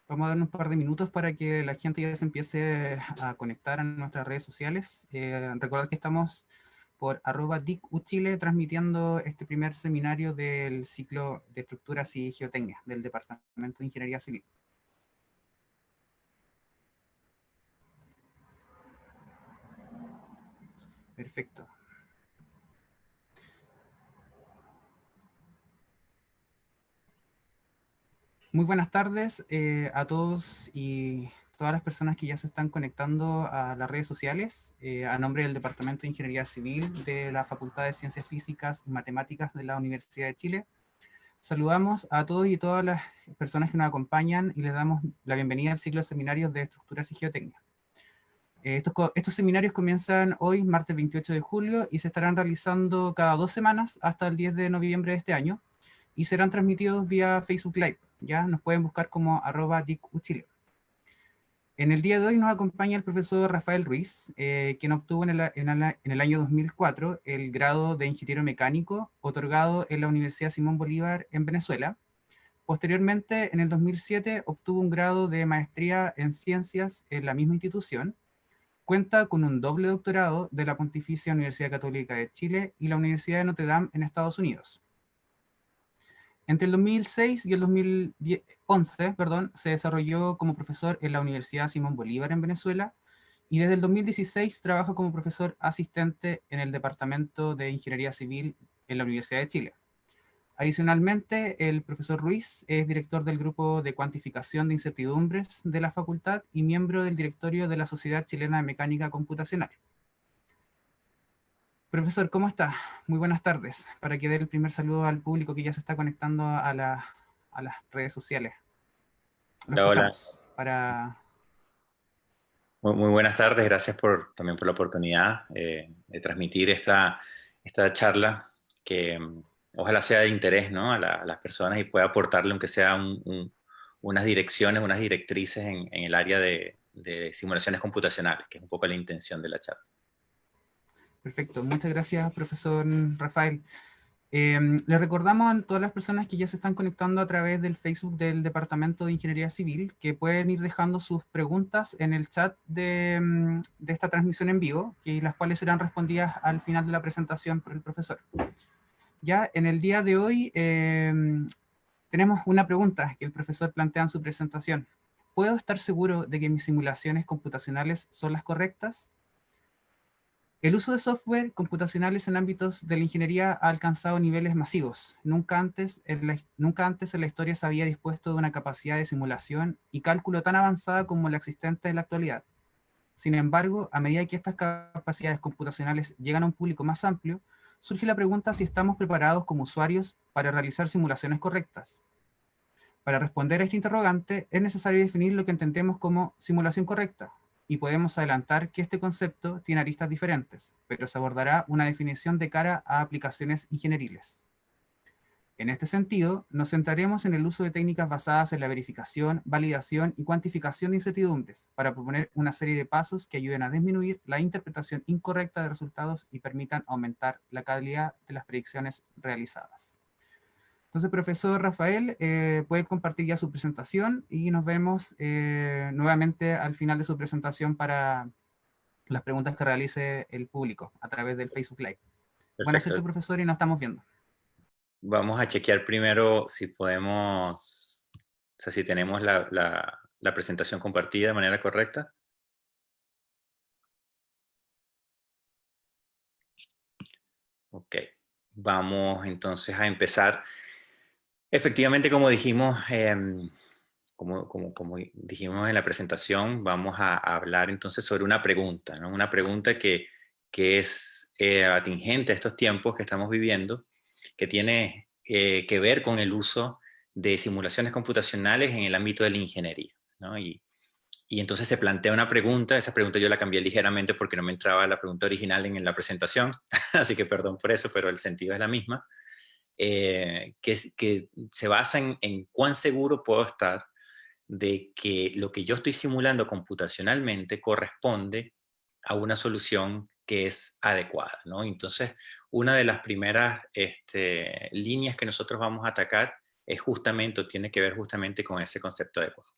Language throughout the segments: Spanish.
Vamos a dar un par de minutos para que la gente ya se empiece a conectar a nuestras redes sociales. Recordad que estamos por @DICUchile transmitiendo este primer seminario del ciclo de estructuras y geotecnia del Departamento de Ingeniería Civil. Perfecto. Muy buenas tardes a todos y todas las personas que ya se están conectando a las redes sociales. A nombre del Departamento de Ingeniería Civil de la Facultad de Ciencias Físicas y Matemáticas de la Universidad de Chile, saludamos a todos y todas las personas que nos acompañan y les damos la bienvenida al ciclo de seminarios de estructuras y geotecnia. Estos seminarios comienzan hoy, martes 28 de julio, y se estarán realizando cada 2 semanas hasta el 10 de noviembre de este año, y serán transmitidos vía Facebook Live. Ya nos pueden buscar como @DICUchile. En el día de hoy nos acompaña el profesor Rafael Ruiz, quien obtuvo en el año 2004 el grado de ingeniero mecánico otorgado en la Universidad Simón Bolívar en Venezuela. Posteriormente, en el 2007, obtuvo un grado de maestría en ciencias en la misma institución. Cuenta con un doble doctorado de la Pontificia Universidad Católica de Chile y la Universidad de Notre Dame en Estados Unidos. Entre el 2006 y el 2011, se desarrolló como profesor en la Universidad Simón Bolívar en Venezuela, y desde el 2016 trabaja como profesor asistente en el Departamento de Ingeniería Civil en la Universidad de Chile. Adicionalmente, el profesor Ruiz es director del Grupo de Cuantificación de Incertidumbres de la Facultad y miembro del directorio de la Sociedad Chilena de Mecánica Computacional. Profesor, ¿cómo está? Muy buenas tardes. Para que dé el primer saludo al público que ya se está conectando a las redes sociales. Lo Hola, hola. escuchamos. Para... Muy buenas tardes. Gracias también por la oportunidad de transmitir esta charla que ojalá sea de interés, ¿no? a las personas y pueda aportarle, aunque sea unas direcciones, unas directrices en el área de simulaciones computacionales, que es un poco la intención de la charla. Perfecto. Muchas gracias, profesor Rafael. Le recordamos a todas las personas que ya se están conectando a través del Facebook del Departamento de Ingeniería Civil que pueden ir dejando sus preguntas en el chat de esta transmisión en vivo, las cuales serán respondidas al final de la presentación por el profesor. Ya en el día de hoy tenemos una pregunta que el profesor plantea en su presentación. ¿Puedo estar seguro de que mis simulaciones computacionales son las correctas? El uso de software computacionales en ámbitos de la ingeniería ha alcanzado niveles masivos. Nunca antes en la historia se había dispuesto de una capacidad de simulación y cálculo tan avanzada como la existente en la actualidad. Sin embargo, a medida que estas capacidades computacionales llegan a un público más amplio, surge la pregunta si estamos preparados como usuarios para realizar simulaciones correctas. Para responder a este interrogante, es necesario definir lo que entendemos como simulación correcta, y podemos adelantar que este concepto tiene aristas diferentes, pero se abordará una definición de cara a aplicaciones ingenieriles. En este sentido, nos centraremos en el uso de técnicas basadas en la verificación, validación y cuantificación de incertidumbres, para proponer una serie de pasos que ayuden a disminuir la interpretación incorrecta de resultados y permitan aumentar la calidad de las predicciones realizadas. Entonces, profesor Rafael, puede compartir ya su presentación y nos vemos nuevamente al final de su presentación para las preguntas que realice el público a través del Facebook Live. Buena suerte, Perfecto. profesor, y nos estamos viendo. Vamos a chequear primero si podemos, o sea, si tenemos la presentación compartida de manera correcta. Ok, vamos entonces a empezar. Efectivamente, como dijimos, como dijimos en la presentación, vamos a hablar entonces sobre una pregunta, ¿no? Una pregunta que es atingente a estos tiempos que estamos viviendo, que tiene que ver con el uso de simulaciones computacionales en el ámbito de la ingeniería, ¿no? Y entonces se plantea una pregunta, esa pregunta yo la cambié ligeramente porque no me entraba la pregunta original en la presentación, así que perdón por eso, pero el sentido es la misma, que se basa en cuán seguro puedo estar de que lo que yo estoy simulando computacionalmente corresponde a una solución que es adecuada, ¿no? Entonces, una de las primeras líneas que nosotros vamos a atacar es justamente, o tiene que ver justamente con ese concepto adecuado.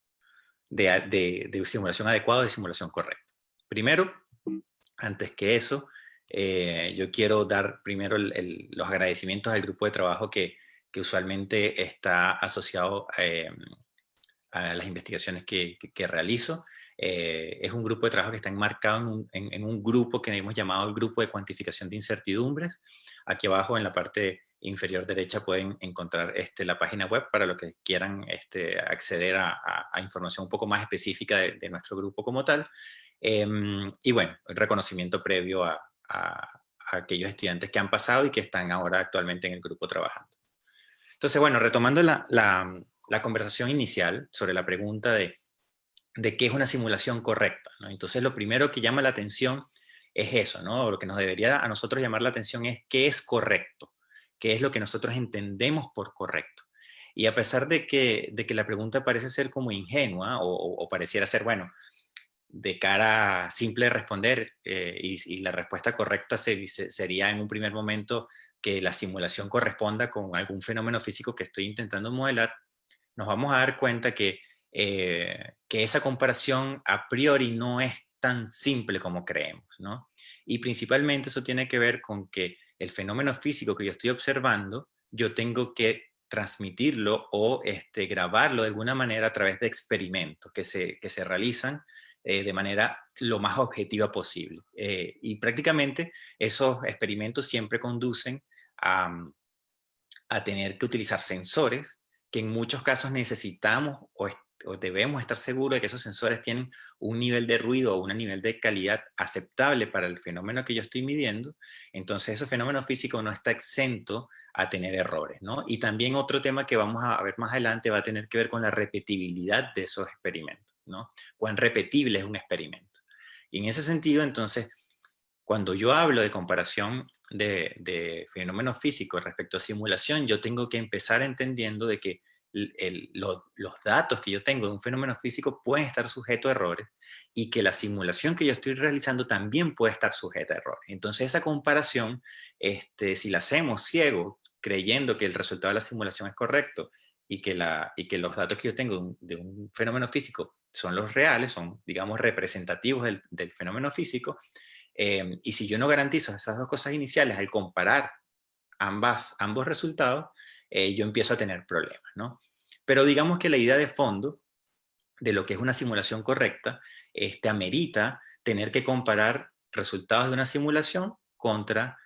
de simulación adecuada o de simulación correcta. Primero, antes que eso, yo quiero dar primero los agradecimientos al grupo de trabajo que usualmente está asociado a las investigaciones que realizo. Es un grupo de trabajo que está enmarcado en un grupo que hemos llamado el Grupo de Cuantificación de Incertidumbres. Aquí abajo en la parte inferior derecha pueden encontrar la página web para los que quieran acceder a información un poco más específica de nuestro grupo como tal. Y bueno, el reconocimiento previo a aquellos estudiantes que han pasado y que están ahora actualmente en el grupo trabajando. Entonces, bueno, retomando la conversación inicial sobre la pregunta de qué es una simulación correcta, ¿no? Entonces, lo primero que llama la atención es eso, ¿no? Lo que nos debería a nosotros llamar la atención es qué es correcto, qué es lo que nosotros entendemos por correcto. Y a pesar de que la pregunta parece ser como ingenua o pareciera ser, bueno, de cara simple de responder y la respuesta correcta sería en un primer momento que la simulación corresponda con algún fenómeno físico que estoy intentando modelar, nos vamos a dar cuenta que esa comparación a priori no es tan simple como creemos, ¿no? Y principalmente eso tiene que ver con que el fenómeno físico que yo estoy observando, yo tengo que transmitirlo o grabarlo de alguna manera a través de experimentos que se realizan de manera lo más objetiva posible. Y prácticamente esos experimentos siempre conducen a tener que utilizar sensores que en muchos casos necesitamos o debemos estar seguros de que esos sensores tienen un nivel de ruido o un nivel de calidad aceptable para el fenómeno que yo estoy midiendo. Entonces ese fenómeno físico no está exento a tener errores, ¿no? Y también otro tema que vamos a ver más adelante va a tener que ver con la repetibilidad de esos experimentos, ¿no? Cuán repetible es un experimento. Y en ese sentido, entonces, cuando yo hablo de comparación de fenómenos físicos respecto a simulación, yo tengo que empezar entendiendo de que los datos que yo tengo de un fenómeno físico pueden estar sujetos a errores y que la simulación que yo estoy realizando también puede estar sujeta a errores. Entonces esa comparación, si la hacemos ciego, creyendo que el resultado de la simulación es correcto y que los datos que yo tengo de un fenómeno físico son los reales, son, digamos, representativos del fenómeno físico, y si yo no garantizo esas dos cosas iniciales al comparar ambos resultados, yo empiezo a tener problemas, ¿no? Pero digamos que la idea de fondo de lo que es una simulación correcta amerita tener que comparar resultados de una simulación contra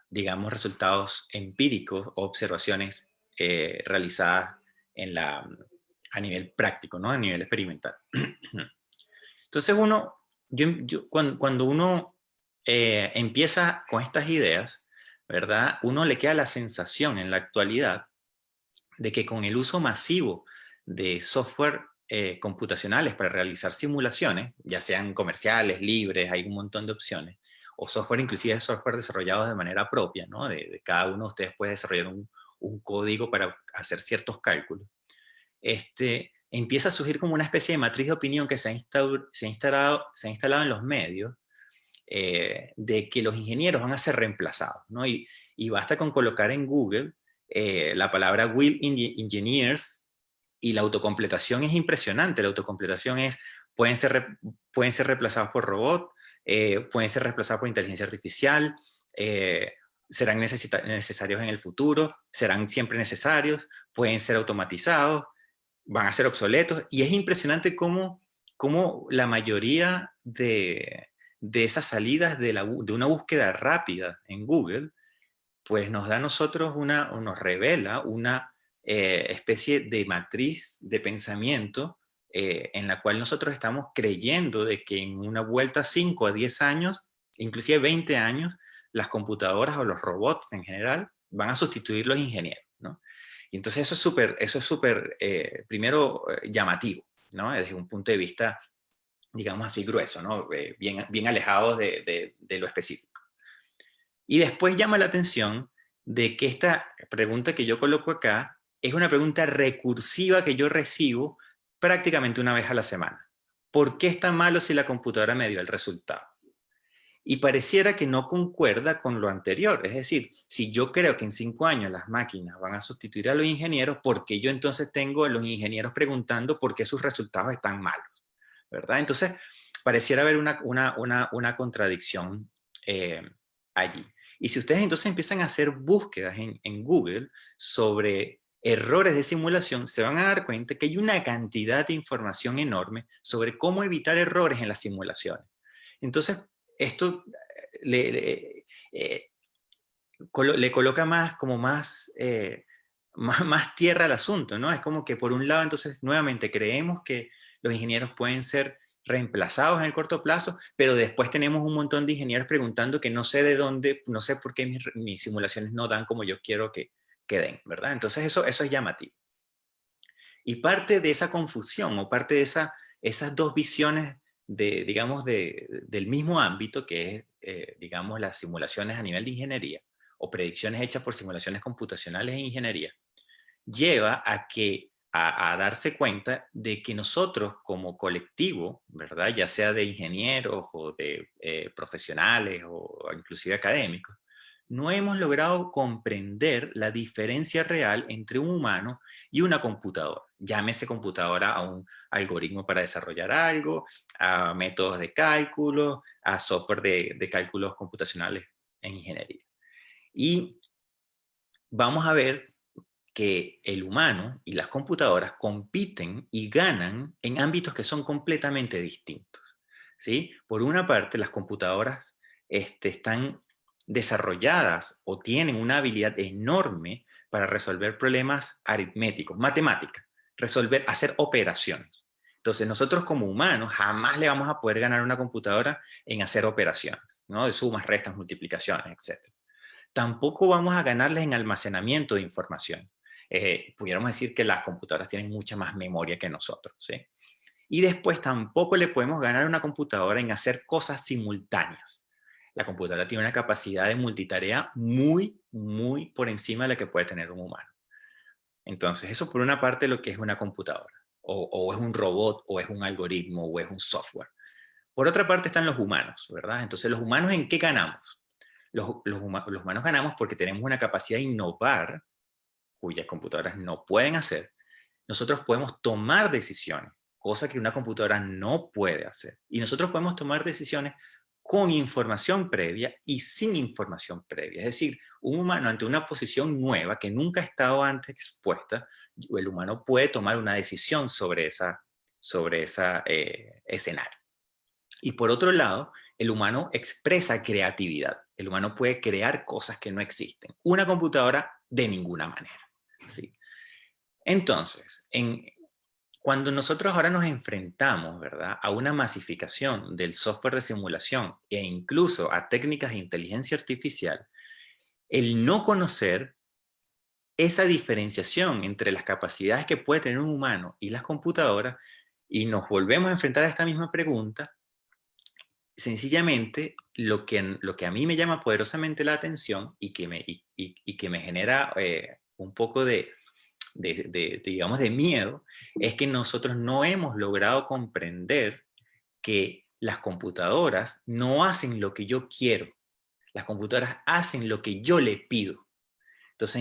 digamos, resultados empíricos o observaciones realizadas a nivel práctico, ¿no? A nivel experimental. Entonces cuando uno empieza con estas ideas, ¿verdad? Uno le queda la sensación en la actualidad de que con el uso masivo de software computacionales para realizar simulaciones, ya sean comerciales, libres, hay un montón de opciones, o software, inclusive software desarrollados de manera propia, ¿no? De cada uno de ustedes puede desarrollar un código para hacer ciertos cálculos. Empieza a surgir como una especie de matriz de opinión que se ha instalado en los medios, de que los ingenieros van a ser reemplazados, ¿no? Y basta con colocar en Google la palabra will engineers y la autocompletación es impresionante. La autocompletación pueden ser reemplazados por robots, pueden ser reemplazados por inteligencia artificial, serán necesarios en el futuro, serán siempre necesarios, pueden ser automatizados, van a ser obsoletos, y es impresionante cómo la mayoría de esas salidas de una búsqueda rápida en Google, pues nos da a nosotros nos revela una especie de matriz de pensamiento en la cual nosotros estamos creyendo de que en una vuelta 5 a 10 años, inclusive 20 años, las computadoras o los robots en general van a sustituir los ingenieros, ¿no? Y entonces eso es súper primero, llamativo, ¿no? Desde un punto de vista, digamos así, grueso, ¿no? Bien alejados de lo específico. Y después llama la atención de que esta pregunta que yo coloco acá es una pregunta recursiva que yo recibo prácticamente una vez a la semana. ¿Por qué está malo si la computadora me dio el resultado? y pareciera que no concuerda con lo anterior. Es decir, si yo creo que en 5 años las máquinas van a sustituir a los ingenieros, ¿por qué yo entonces tengo a los ingenieros preguntando por qué sus resultados están malos? ¿Verdad? Entonces, pareciera haber una contradicción allí. Y si ustedes entonces empiezan a hacer búsquedas en Google sobre errores de simulación, se van a dar cuenta que hay una cantidad de información enorme sobre cómo evitar errores en las simulaciones. Entonces, esto le coloca más tierra al asunto, ¿no? Es como que por un lado, entonces, nuevamente creemos que los ingenieros pueden ser reemplazados en el corto plazo, pero después tenemos un montón de ingenieros preguntando que no sé de dónde, no sé por qué mis simulaciones no dan como yo quiero que den, ¿verdad? Entonces eso es llamativo. Y parte de esa confusión o parte de esas dos visiones digamos, del mismo ámbito que es, digamos, las simulaciones a nivel de ingeniería o predicciones hechas por simulaciones computacionales en ingeniería, lleva a darse cuenta de que nosotros como colectivo, ¿verdad? Ya sea de ingenieros o de profesionales o inclusive académicos, no hemos logrado comprender la diferencia real entre un humano y una computadora. Llámese computadora a un algoritmo para desarrollar algo, a métodos de cálculo, a software de cálculos computacionales en ingeniería. Y vamos a ver que el humano y las computadoras compiten y ganan en ámbitos que son completamente distintos, ¿sí? Por una parte, las computadoras están desarrolladas o tienen una habilidad enorme para resolver problemas aritméticos, matemáticas, hacer operaciones. Entonces, nosotros como humanos jamás le vamos a poder ganar a una computadora en hacer operaciones, ¿no? De sumas, restas, multiplicaciones, etc. Tampoco vamos a ganarles en almacenamiento de información. Pudiéramos decir que las computadoras tienen mucha más memoria que nosotros, ¿sí? Y después tampoco le podemos ganar a una computadora en hacer cosas simultáneas. La computadora tiene una capacidad de multitarea muy por encima de la que puede tener un humano. Entonces, eso por una parte lo que es una computadora, o es un robot, o es un algoritmo, o es un software. Por otra parte están los humanos, ¿verdad? Entonces, ¿los humanos en qué ganamos? Los humanos ganamos porque tenemos una capacidad de innovar, cuyas computadoras no pueden hacer. Nosotros podemos tomar decisiones, cosa que una computadora no puede hacer. Y nosotros podemos tomar decisiones con información previa y sin información previa. Es decir, un humano ante una posición nueva que nunca ha estado antes expuesta, el humano puede tomar una decisión sobre ese escenario. Y por otro lado, el humano expresa creatividad. El humano puede crear cosas que no existen. Una computadora de ninguna manera, ¿sí? Entonces, cuando nosotros ahora nos enfrentamos, ¿verdad?, a una masificación del software de simulación e incluso a técnicas de inteligencia artificial, el no conocer esa diferenciación entre las capacidades que puede tener un humano y las computadoras, y nos volvemos a enfrentar a esta misma pregunta, sencillamente lo que a mí me llama poderosamente la atención y que me genera un poco digamos, de miedo, es que nosotros no hemos logrado comprender que las computadoras no hacen lo que yo quiero. Las computadoras hacen lo que yo le pido. Entonces,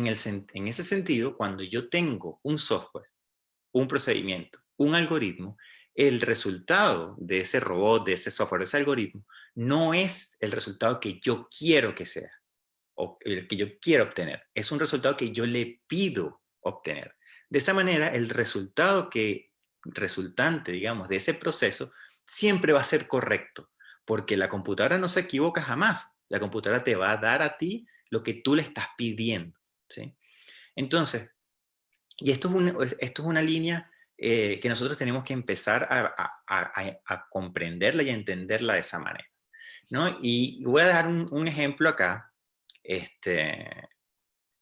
en ese sentido, cuando yo tengo un software, un procedimiento, un algoritmo, el resultado de ese robot, de ese software, de ese algoritmo, no es el resultado que yo quiero que sea o el que yo quiero obtener. Es un resultado que yo le pido obtener. De esa manera, el resultante, digamos, de ese proceso siempre va a ser correcto, porque la computadora no se equivoca jamás. La computadora te va a dar a ti lo que tú le estás pidiendo, ¿sí? Entonces, y esto es una línea que nosotros tenemos que empezar a comprenderla y a entenderla de esa manera, ¿no? Y voy a dar un ejemplo acá,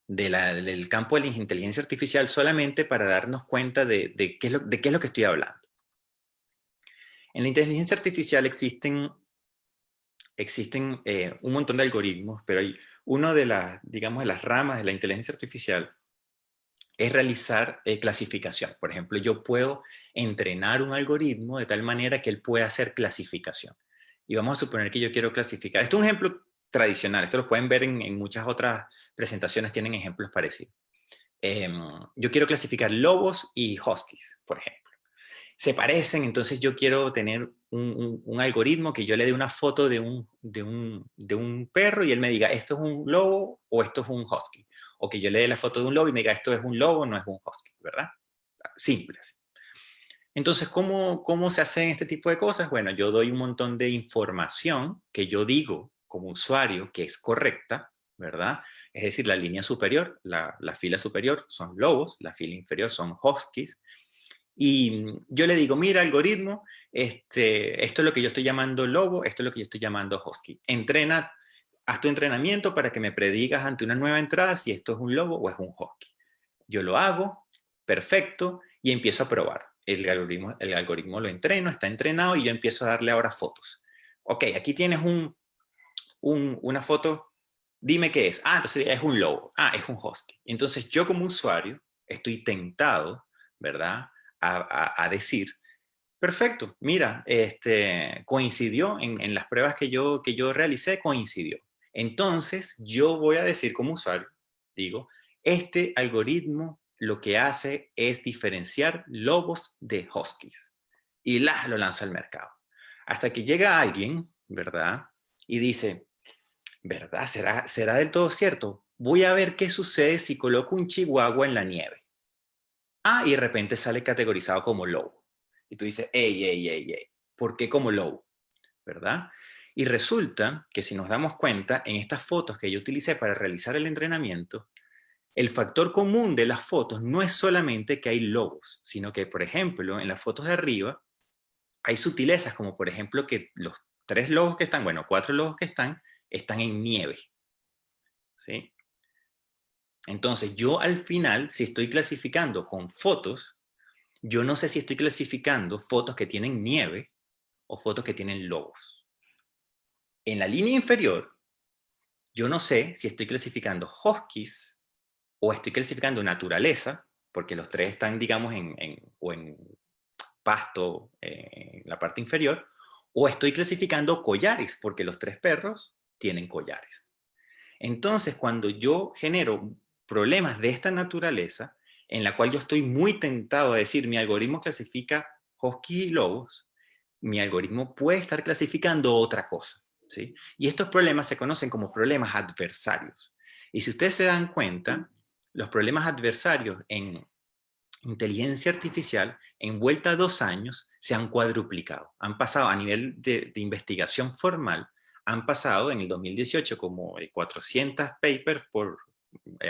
del campo de la inteligencia artificial solamente para darnos cuenta de qué es lo que estoy hablando. En la inteligencia artificial existen un montón de algoritmos, pero hay uno de digamos, de las ramas de la inteligencia artificial es realizar clasificación. Por ejemplo, yo puedo entrenar un algoritmo de tal manera que él pueda hacer clasificación. Y vamos a suponer que yo quiero clasificar. Esto es un ejemplo tradicional. Esto lo pueden ver en muchas otras presentaciones, tienen ejemplos parecidos. Yo quiero clasificar lobos y huskies, por ejemplo. Se parecen, entonces yo quiero tener un algoritmo que yo le dé una foto de un perro y él me diga, esto es un lobo o esto es un husky. O que yo le dé la foto de un lobo y me diga, esto es un lobo o no es un husky, ¿verdad? Simple. Así. Entonces, ¿cómo se hacen este tipo de cosas? Bueno, yo doy un montón de información que yo digo como usuario que es correcta, ¿verdad? Es decir, la línea superior, la fila superior son lobos, la fila inferior son huskies, y yo le digo, mira, algoritmo, esto es lo que yo estoy llamando lobo, esto es lo que yo estoy llamando husky. Haz tu entrenamiento para que me predigas ante una nueva entrada si esto es un lobo o es un husky. Yo lo hago, perfecto, y empiezo a probar. El algoritmo lo entreno, está entrenado y yo empiezo a darle ahora fotos. Ok, aquí tienes una foto, dime qué es. Ah, entonces es un lobo. Ah, es un husky. Entonces yo como usuario estoy tentado, ¿verdad? A decir, perfecto, mira, coincidió en las pruebas que yo realicé, coincidió. Entonces yo voy a decir como usuario, digo, este algoritmo lo que hace es diferenciar lobos de huskies. Y lo lanza al mercado. Hasta que llega alguien, ¿verdad? Y dice, ¿verdad? ¿Será del todo cierto? Voy a ver qué sucede si coloco un chihuahua en la nieve. Ah, y de repente sale categorizado como lobo. Y tú dices, ey, ey, ey, ey, ¿por qué como lobo? ¿Verdad? Y resulta que si nos damos cuenta, en estas fotos que yo utilicé para realizar el entrenamiento, el factor común de las fotos no es solamente que hay lobos, sino que, por ejemplo, en las fotos de arriba hay sutilezas, como por ejemplo que los 3 lobos que están, bueno, 4 lobos que están en nieve. ¿Sí? Entonces, yo al final, si estoy clasificando con fotos, yo no sé si estoy clasificando fotos que tienen nieve o fotos que tienen lobos. En la línea inferior, yo no sé si estoy clasificando huskies o estoy clasificando naturaleza, porque los 3 están, digamos, o en pasto, en la parte inferior, o estoy clasificando collares, porque los 3 perros tienen collares. Entonces, cuando yo genero problemas de esta naturaleza, en la cual yo estoy muy tentado a decir, mi algoritmo clasifica husky y lobos, mi algoritmo puede estar clasificando otra cosa. ¿Sí? Y estos problemas se conocen como problemas adversarios. Y si ustedes se dan cuenta, los problemas adversarios en inteligencia artificial, en vuelta a 2 años, se han cuadruplicado. Han pasado a nivel de investigación formal, han pasado en el 2018 como 400 papers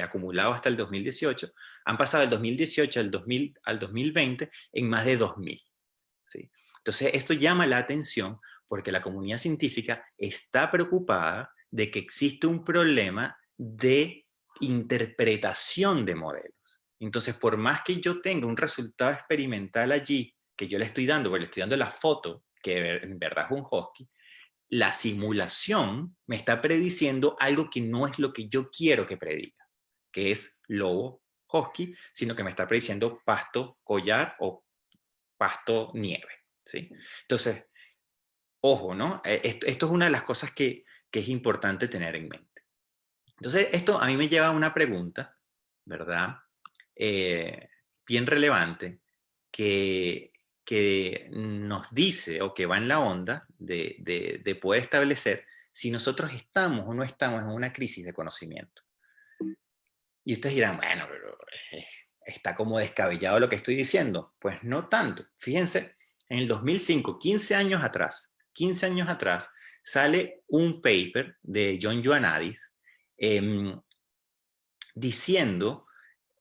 acumulados hasta el 2018, han pasado del 2018 al 2020 en más de 2000. ¿Sí? Entonces, esto llama la atención porque la comunidad científica está preocupada de que existe un problema de interpretación de modelos. Entonces, por más que yo tenga un resultado experimental allí, que yo le estoy dando, porque le estoy dando la foto, que en verdad es un husky, la simulación me está prediciendo algo que no es lo que yo quiero que prediga, que es lobo, husky, sino que me está prediciendo pasto, collar o pasto, nieve. ¿Sí? Entonces, ojo, ¿no? Esto es una de las cosas que es importante tener en mente. Entonces, esto a mí me lleva a una pregunta, ¿verdad? Bien relevante, que nos dice o que va en la onda de poder establecer si nosotros estamos o no estamos en una crisis de conocimiento. Y ustedes dirán, bueno, pero está como descabellado lo que estoy diciendo. Pues no tanto. Fíjense, en el 2005, 15 años atrás, sale un paper de John Ioannidis diciendo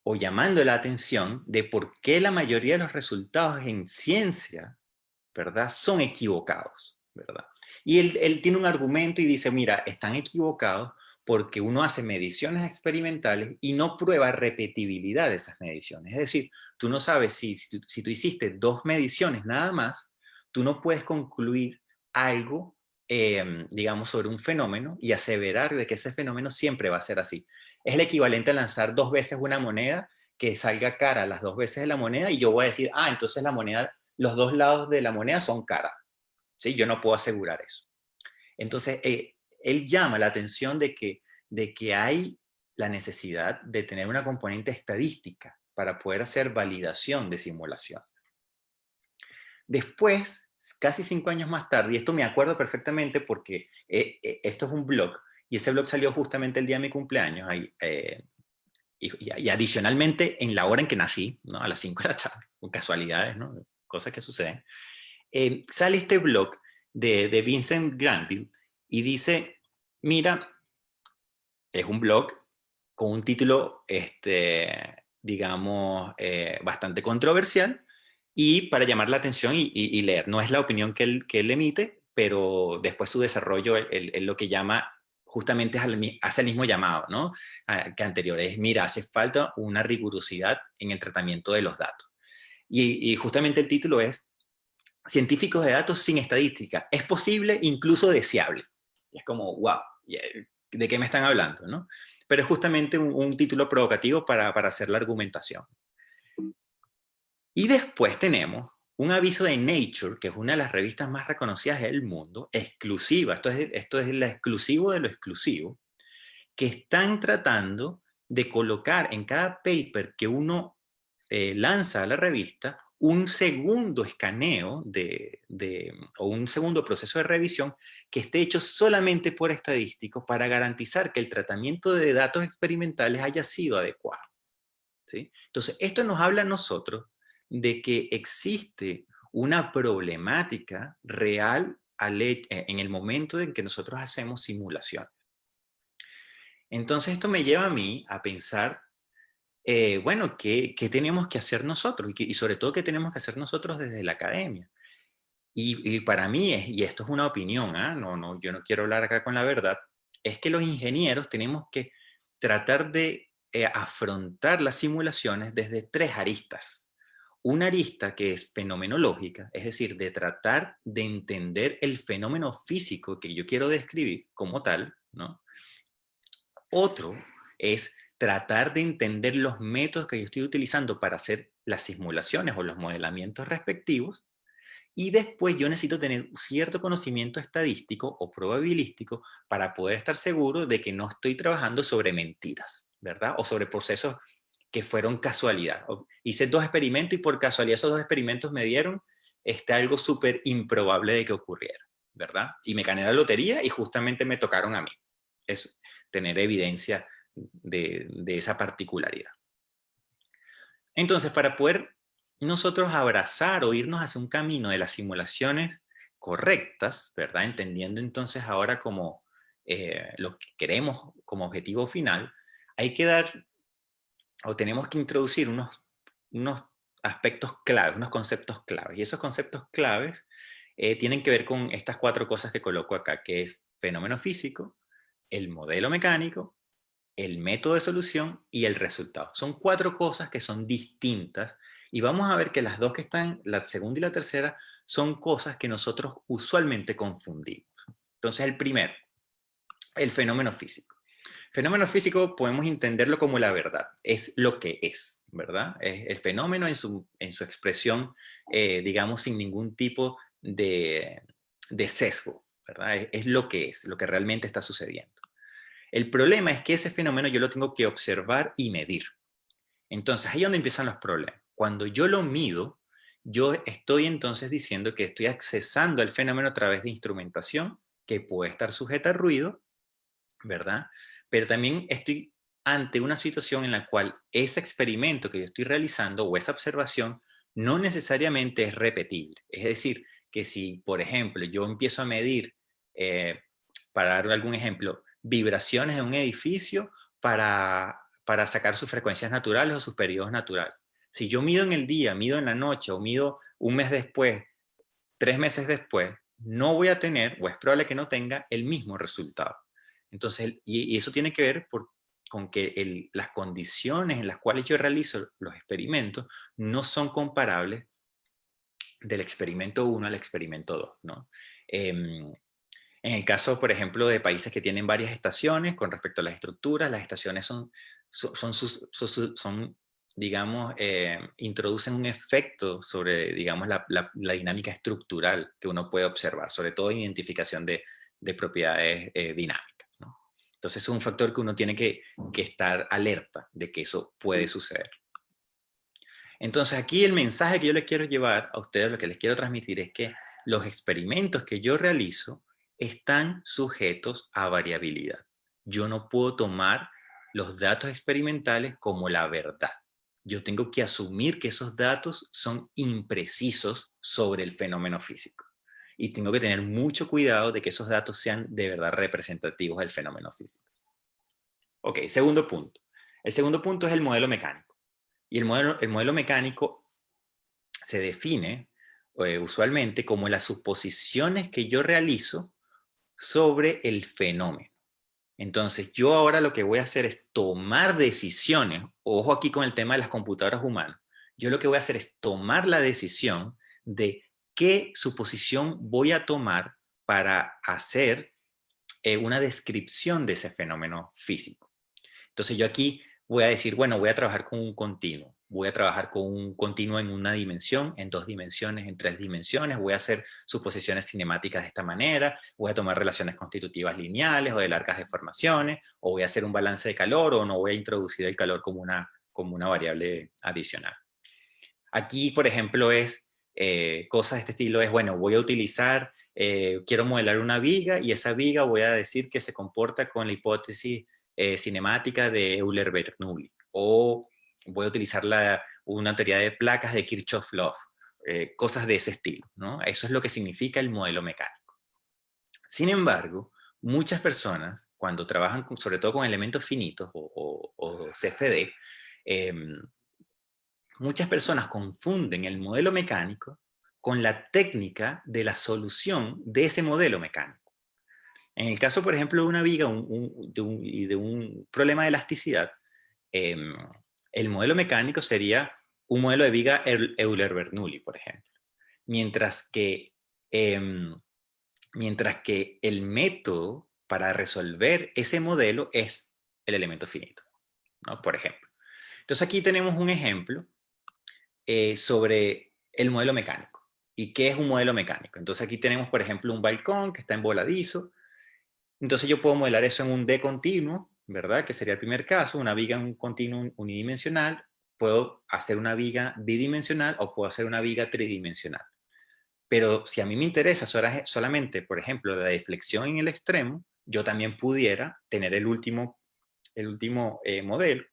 o llamando la atención de por qué la mayoría de los resultados en ciencia, ¿verdad?, son equivocados, ¿verdad? Y él tiene un argumento y dice, mira, están equivocados porque uno hace mediciones experimentales y no prueba repetibilidad de esas mediciones. Es decir, tú no sabes si tú hiciste 2 mediciones nada más, tú no puedes concluir algo, digamos, sobre un fenómeno y aseverar de que ese fenómeno siempre va a ser así. Es el equivalente a lanzar 2 veces una moneda que salga cara las 2 veces de la moneda y yo voy a decir, entonces la moneda, los 2 lados de la moneda son cara. ¿Sí? Yo no puedo asegurar eso. Entonces, él llama la atención de que hay la necesidad de tener una componente estadística para poder hacer validación de simulaciones. Después, casi 5 años más tarde, y esto me acuerdo perfectamente porque esto es un blog, y ese blog salió justamente el día de mi cumpleaños, y adicionalmente en la hora en que nací, ¿no? A las 5 de la tarde, con casualidades, ¿no? Cosas que suceden. Sale este blog de Vincent Granville y dice, mira, es un blog con un título, digamos, bastante controversial, y para llamar la atención y leer. No es la opinión que él emite, pero después su desarrollo, él lo que llama justamente hace el mismo llamado, ¿no? Que anterior. Es, mira, hace falta una rigurosidad en el tratamiento de los datos. Y justamente el título es Científicos de datos sin estadística. Es posible, incluso deseable. Y es como, wow, ¿de qué me están hablando, no? Pero es justamente un título provocativo para hacer la argumentación. Y después tenemos un aviso de Nature, que es una de las revistas más reconocidas del mundo, exclusiva, esto es lo exclusivo de lo exclusivo, que están tratando de colocar en cada paper que uno lanza a la revista un segundo escaneo o un segundo proceso de revisión que esté hecho solamente por estadísticos para garantizar que el tratamiento de datos experimentales haya sido adecuado, ¿sí? Entonces, esto nos habla a nosotros de que existe una problemática real en el momento en que nosotros hacemos simulación. Entonces, esto me lleva a mí a pensar, bueno, ¿qué tenemos que hacer nosotros? Y sobre todo, ¿qué tenemos que hacer nosotros desde la academia? Y para mí, y esto es una opinión, yo no quiero hablar acá con la verdad, es que los ingenieros tenemos que tratar de afrontar las simulaciones desde 3 aristas. Una arista que es fenomenológica, es decir, de tratar de entender el fenómeno físico que yo quiero describir como tal, ¿no? Otro es tratar de entender los métodos que yo estoy utilizando para hacer las simulaciones o los modelamientos respectivos. Y después yo necesito tener cierto conocimiento estadístico o probabilístico para poder estar seguro de que no estoy trabajando sobre mentiras, ¿verdad? O sobre procesos que fueron casualidad. Hice 2 experimentos y por casualidad esos 2 experimentos me dieron algo súper improbable de que ocurriera, ¿verdad? Y me gané la lotería y justamente me tocaron a mí. Es tener evidencia de esa particularidad. Entonces, para poder nosotros abrazar o irnos hacia un camino de las simulaciones correctas, ¿verdad? Entendiendo entonces ahora como lo que queremos como objetivo final, hay que dar o tenemos que introducir unos aspectos claves, unos conceptos claves. Y esos conceptos claves tienen que ver con estas 4 cosas que coloco acá, que es fenómeno físico, el modelo mecánico, el método de solución y el resultado. Son 4 cosas que son distintas y vamos a ver que las 2 que están, la segunda y la tercera, son cosas que nosotros usualmente confundimos. Entonces, el primero, el fenómeno físico. Fenómeno físico podemos entenderlo como la verdad, es lo que es, ¿verdad? Es el fenómeno en su expresión, digamos, sin ningún tipo de sesgo, ¿verdad? Es lo que es, lo que realmente está sucediendo. El problema es que ese fenómeno yo lo tengo que observar y medir. Entonces, ahí es donde empiezan los problemas. Cuando yo lo mido, yo estoy entonces diciendo que estoy accesando al fenómeno a través de instrumentación que puede estar sujeta a ruido, ¿verdad? Pero también estoy ante una situación en la cual ese experimento que yo estoy realizando o esa observación no necesariamente es repetible. Es decir, que si, por ejemplo, yo empiezo a medir, para dar algún ejemplo, vibraciones en un edificio para sacar sus frecuencias naturales o sus periodos naturales. Si yo mido en el día, mido en la noche o mido un mes después, 3 meses después, no voy a tener, o es probable que no tenga, el mismo resultado. Entonces, y eso tiene que ver con que las condiciones en las cuales yo realizo los experimentos no son comparables del experimento 1 al experimento 2, ¿no? En el caso, por ejemplo, de países que tienen varias estaciones, con respecto a las estructuras, las estaciones son digamos, introducen un efecto sobre, digamos, la dinámica estructural que uno puede observar, sobre todo en identificación de de propiedades dinámicas, ¿no? Entonces es un factor que uno tiene que estar alerta de que eso puede suceder. Entonces aquí el mensaje que yo les quiero llevar a ustedes, lo que les quiero transmitir es que los experimentos que yo realizo están sujetos a variabilidad. Yo no puedo tomar los datos experimentales como la verdad. Yo tengo que asumir que esos datos son imprecisos sobre el fenómeno físico. Y tengo que tener mucho cuidado de que esos datos sean de verdad representativos del fenómeno físico. Ok, segundo punto. El segundo punto es el modelo mecánico. Y el modelo mecánico se define usualmente como las suposiciones que yo realizo sobre el fenómeno. Entonces, yo ahora lo que voy a hacer es tomar decisiones. Ojo aquí con el tema de las computadoras humanas. Yo lo que voy a hacer es tomar la decisión de qué suposición voy a tomar para hacer una descripción de ese fenómeno físico. Entonces, yo aquí voy a decir, bueno, voy a trabajar con un continuo. Voy a trabajar con un continuo en una dimensión, en 2 dimensiones, en 3 dimensiones. Voy a hacer suposiciones cinemáticas de esta manera. Voy a tomar relaciones constitutivas lineales o de largas deformaciones. O voy a hacer un balance de calor o no voy a introducir el calor como una variable adicional. Aquí, por ejemplo, cosas de este estilo es, bueno, voy a utilizar, quiero modelar una viga y esa viga voy a decir que se comporta con la hipótesis cinemática de Euler-Bernoulli. O voy a utilizar una teoría de placas de Kirchhoff-Love. Cosas de ese estilo, ¿no? Eso es lo que significa el modelo mecánico. Sin embargo, muchas personas, cuando trabajan sobre todo con elementos finitos o CFD, muchas personas confunden el modelo mecánico con la técnica de la solución de ese modelo mecánico. En el caso, por ejemplo, de una viga y de un problema de elasticidad, el modelo mecánico sería un modelo de viga Euler-Bernoulli, por ejemplo. Mientras que el método para resolver ese modelo es el elemento finito, ¿no? Por ejemplo. Entonces aquí tenemos un ejemplo sobre el modelo mecánico. ¿Y qué es un modelo mecánico? Entonces aquí tenemos, por ejemplo, un balcón que está en voladizo. Entonces yo puedo modelar eso en un D continuo, ¿verdad? Que sería el primer caso, una viga en un continuo unidimensional. Puedo hacer una viga bidimensional o puedo hacer una viga tridimensional. Pero si a mí me interesa solamente, por ejemplo, la deflexión en el extremo, yo también pudiera tener el último modelo,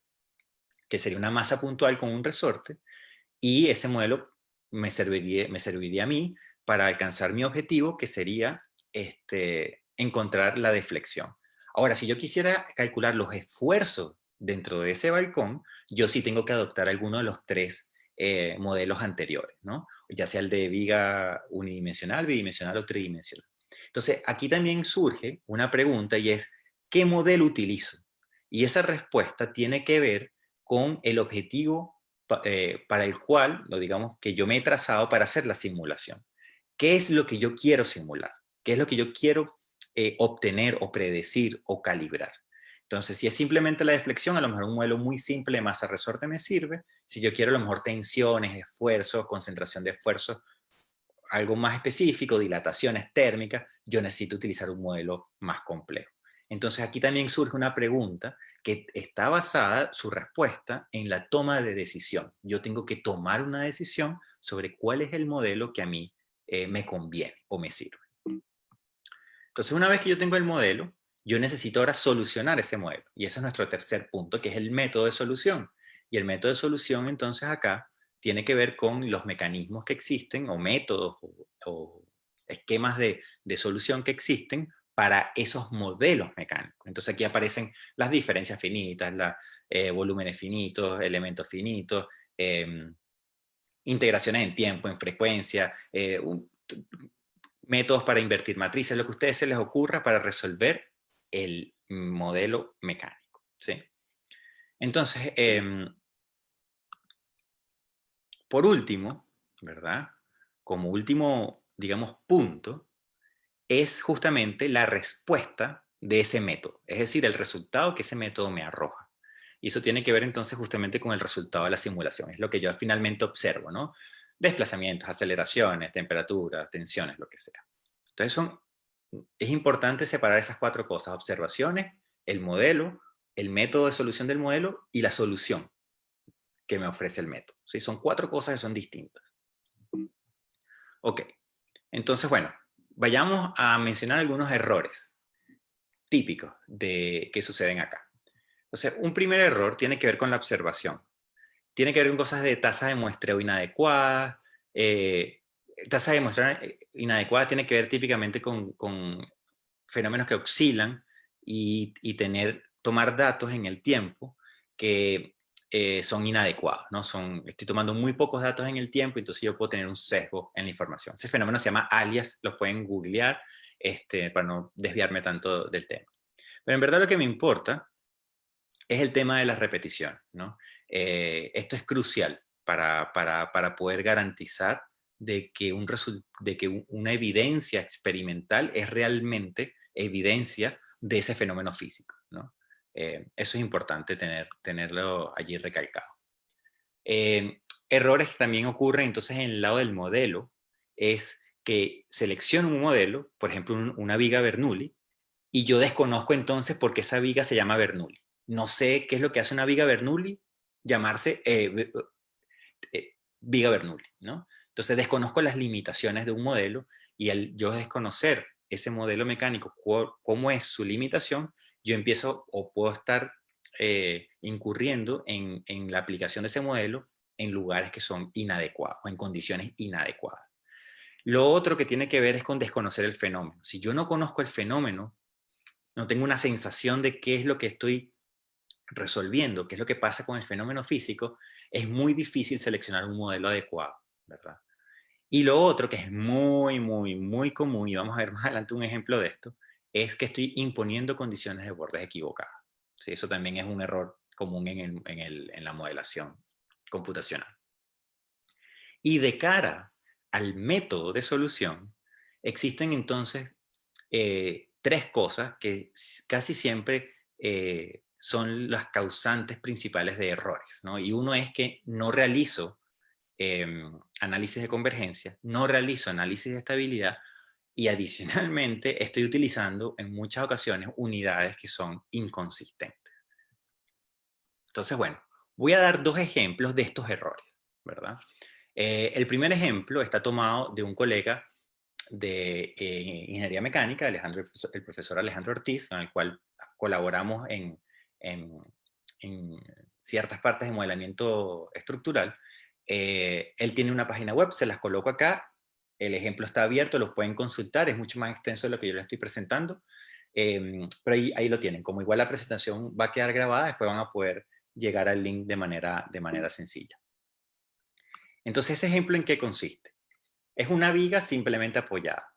que sería una masa puntual con un resorte, y ese modelo me serviría a mí para alcanzar mi objetivo, que sería encontrar la deflexión. Ahora, si yo quisiera calcular los esfuerzos dentro de ese balcón, yo sí tengo que adoptar alguno de los 3 modelos anteriores, ¿no? Ya sea el de viga unidimensional, bidimensional o tridimensional. Entonces, aquí también surge una pregunta y es, ¿qué modelo utilizo? Y esa respuesta tiene que ver con el objetivo para el cual, digamos, que yo me he trazado para hacer la simulación. ¿Qué es lo que yo quiero simular? ¿Qué es lo que yo quiero obtener o predecir o calibrar? Entonces, si es simplemente la deflexión, a lo mejor un modelo muy simple de masa-resorte me sirve. Si yo quiero a lo mejor tensiones, esfuerzos, concentración de esfuerzos, algo más específico, dilataciones térmicas, yo necesito utilizar un modelo más complejo. Entonces aquí también surge una pregunta que está basada su respuesta en la toma de decisión. Yo tengo que tomar una decisión sobre cuál es el modelo que a mí me conviene o me sirve. Entonces una vez que yo tengo el modelo, yo necesito ahora solucionar ese modelo. Y ese es nuestro tercer punto, que es el método de solución. Y el método de solución entonces acá tiene que ver con los mecanismos que existen o métodos o esquemas de solución que existen para esos modelos mecánicos. Entonces aquí aparecen las diferencias finitas, volúmenes finitos, elementos finitos, integraciones en tiempo, en frecuencia, métodos para invertir matrices, lo que a ustedes se les ocurra para resolver el modelo mecánico, ¿sí? Entonces, por último, ¿verdad? Como último, digamos, punto, es justamente la respuesta de ese método, es decir, el resultado que ese método me arroja. Y eso tiene que ver entonces justamente con el resultado de la simulación, es lo que yo finalmente observo, ¿no? Desplazamientos, aceleraciones, temperaturas, tensiones, lo que sea. Entonces son es importante separar esas cuatro cosas: observaciones, el modelo, el método de solución del modelo y la solución que me ofrece el método. ¿Sí? Son cuatro cosas que son distintas. Ok, entonces bueno, vayamos a mencionar algunos errores típicos que suceden acá. Entonces, un primer error tiene que ver con la observación. Tiene que ver con cosas de tasa de muestreo inadecuada. Tasa de muestreo inadecuada tiene que ver típicamente con fenómenos que oscilan y tomar datos en el tiempo que son inadecuados, ¿no? Estoy tomando muy pocos datos en el tiempo, entonces yo puedo tener un sesgo en la información. Ese fenómeno se llama alias, lo pueden googlear para no desviarme tanto del tema. Pero en verdad lo que me importa es el tema de la repetición, ¿no? Esto es crucial para poder garantizar de que una evidencia experimental es realmente evidencia de ese fenómeno físico, ¿no? Eso es importante tenerlo allí recalcado. Errores que también ocurren entonces en el lado del modelo es que selecciono un modelo, por ejemplo una viga Bernoulli, y yo desconozco entonces por qué esa viga se llama Bernoulli. No sé qué es lo que hace una viga Bernoulli llamarse viga Bernoulli, ¿no? Entonces desconozco las limitaciones de un modelo y al yo desconocer ese modelo mecánico, cómo es su limitación, yo empiezo o puedo estar incurriendo en la aplicación de ese modelo en lugares que son inadecuados o en condiciones inadecuadas. Lo otro que tiene que ver es con desconocer el fenómeno. Si yo no conozco el fenómeno, no tengo una sensación de qué es lo que estoy resolviendo, qué es lo que pasa con el fenómeno físico, es muy difícil seleccionar un modelo adecuado, ¿verdad? Y lo otro que es muy, muy, muy común, y vamos a ver más adelante un ejemplo de esto, es que estoy imponiendo condiciones de bordes equivocadas. ¿Sí? Eso también es un error común en la modelación computacional. Y de cara al método de solución, existen entonces tres cosas que casi siempre son las causantes principales de errores, ¿no? Y uno es que no realizo análisis de convergencia, no realizo análisis de estabilidad y adicionalmente estoy utilizando en muchas ocasiones unidades que son inconsistentes. Entonces, bueno, voy a dar dos ejemplos de estos errores, ¿verdad? El primer ejemplo está tomado de un colega de Ingeniería Mecánica, el profesor Alejandro Ortiz, con el cual colaboramos en ciertas partes de modelamiento estructural. Él tiene una página web, se las coloco acá, el ejemplo está abierto, lo pueden consultar, es mucho más extenso de lo que yo les estoy presentando, pero ahí lo tienen. Como igual la presentación va a quedar grabada, después van a poder llegar al link de manera sencilla. Entonces, ¿ese ejemplo en qué consiste? Es una viga simplemente apoyada.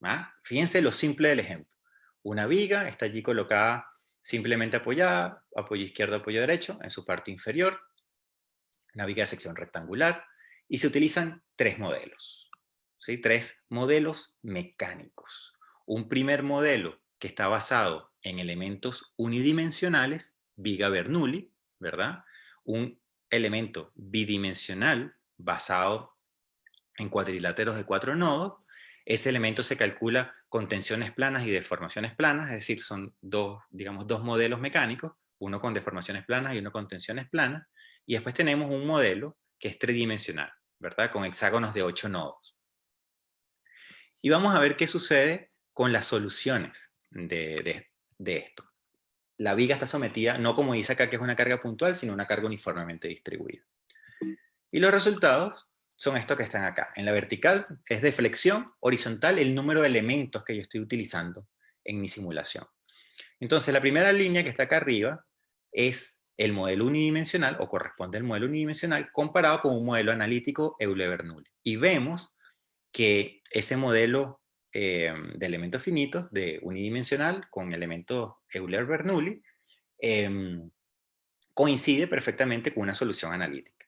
¿Ah? Fíjense lo simple del ejemplo. Una viga está allí colocada simplemente apoyada, apoyo izquierdo, apoyo derecho, en su parte inferior, una viga de sección rectangular, y se utilizan tres modelos, ¿sí? Tres modelos mecánicos. Un primer modelo que está basado en elementos unidimensionales, viga Bernoulli, ¿verdad? Un elemento bidimensional basado en cuadriláteros de 4 nodos. Ese elemento se calcula con tensiones planas y deformaciones planas, es decir, son dos modelos mecánicos, uno con deformaciones planas y uno con tensiones planas, y después tenemos un modelo que es tridimensional, ¿verdad? Con hexágonos de 8 nodos. Y vamos a ver qué sucede con las soluciones de esto. La viga está sometida, no como dice acá que es una carga puntual, sino una carga uniformemente distribuida. Y los resultados son estos que están acá. En la vertical es de flexión, horizontal el número de elementos que yo estoy utilizando en mi simulación. Entonces, la primera línea que está acá arriba es el modelo unidimensional, o corresponde al modelo unidimensional, comparado con un modelo analítico Euler-Bernoulli. Y vemos que ese modelo de elementos finitos, de unidimensional, con elementos Euler-Bernoulli, coincide perfectamente con una solución analítica,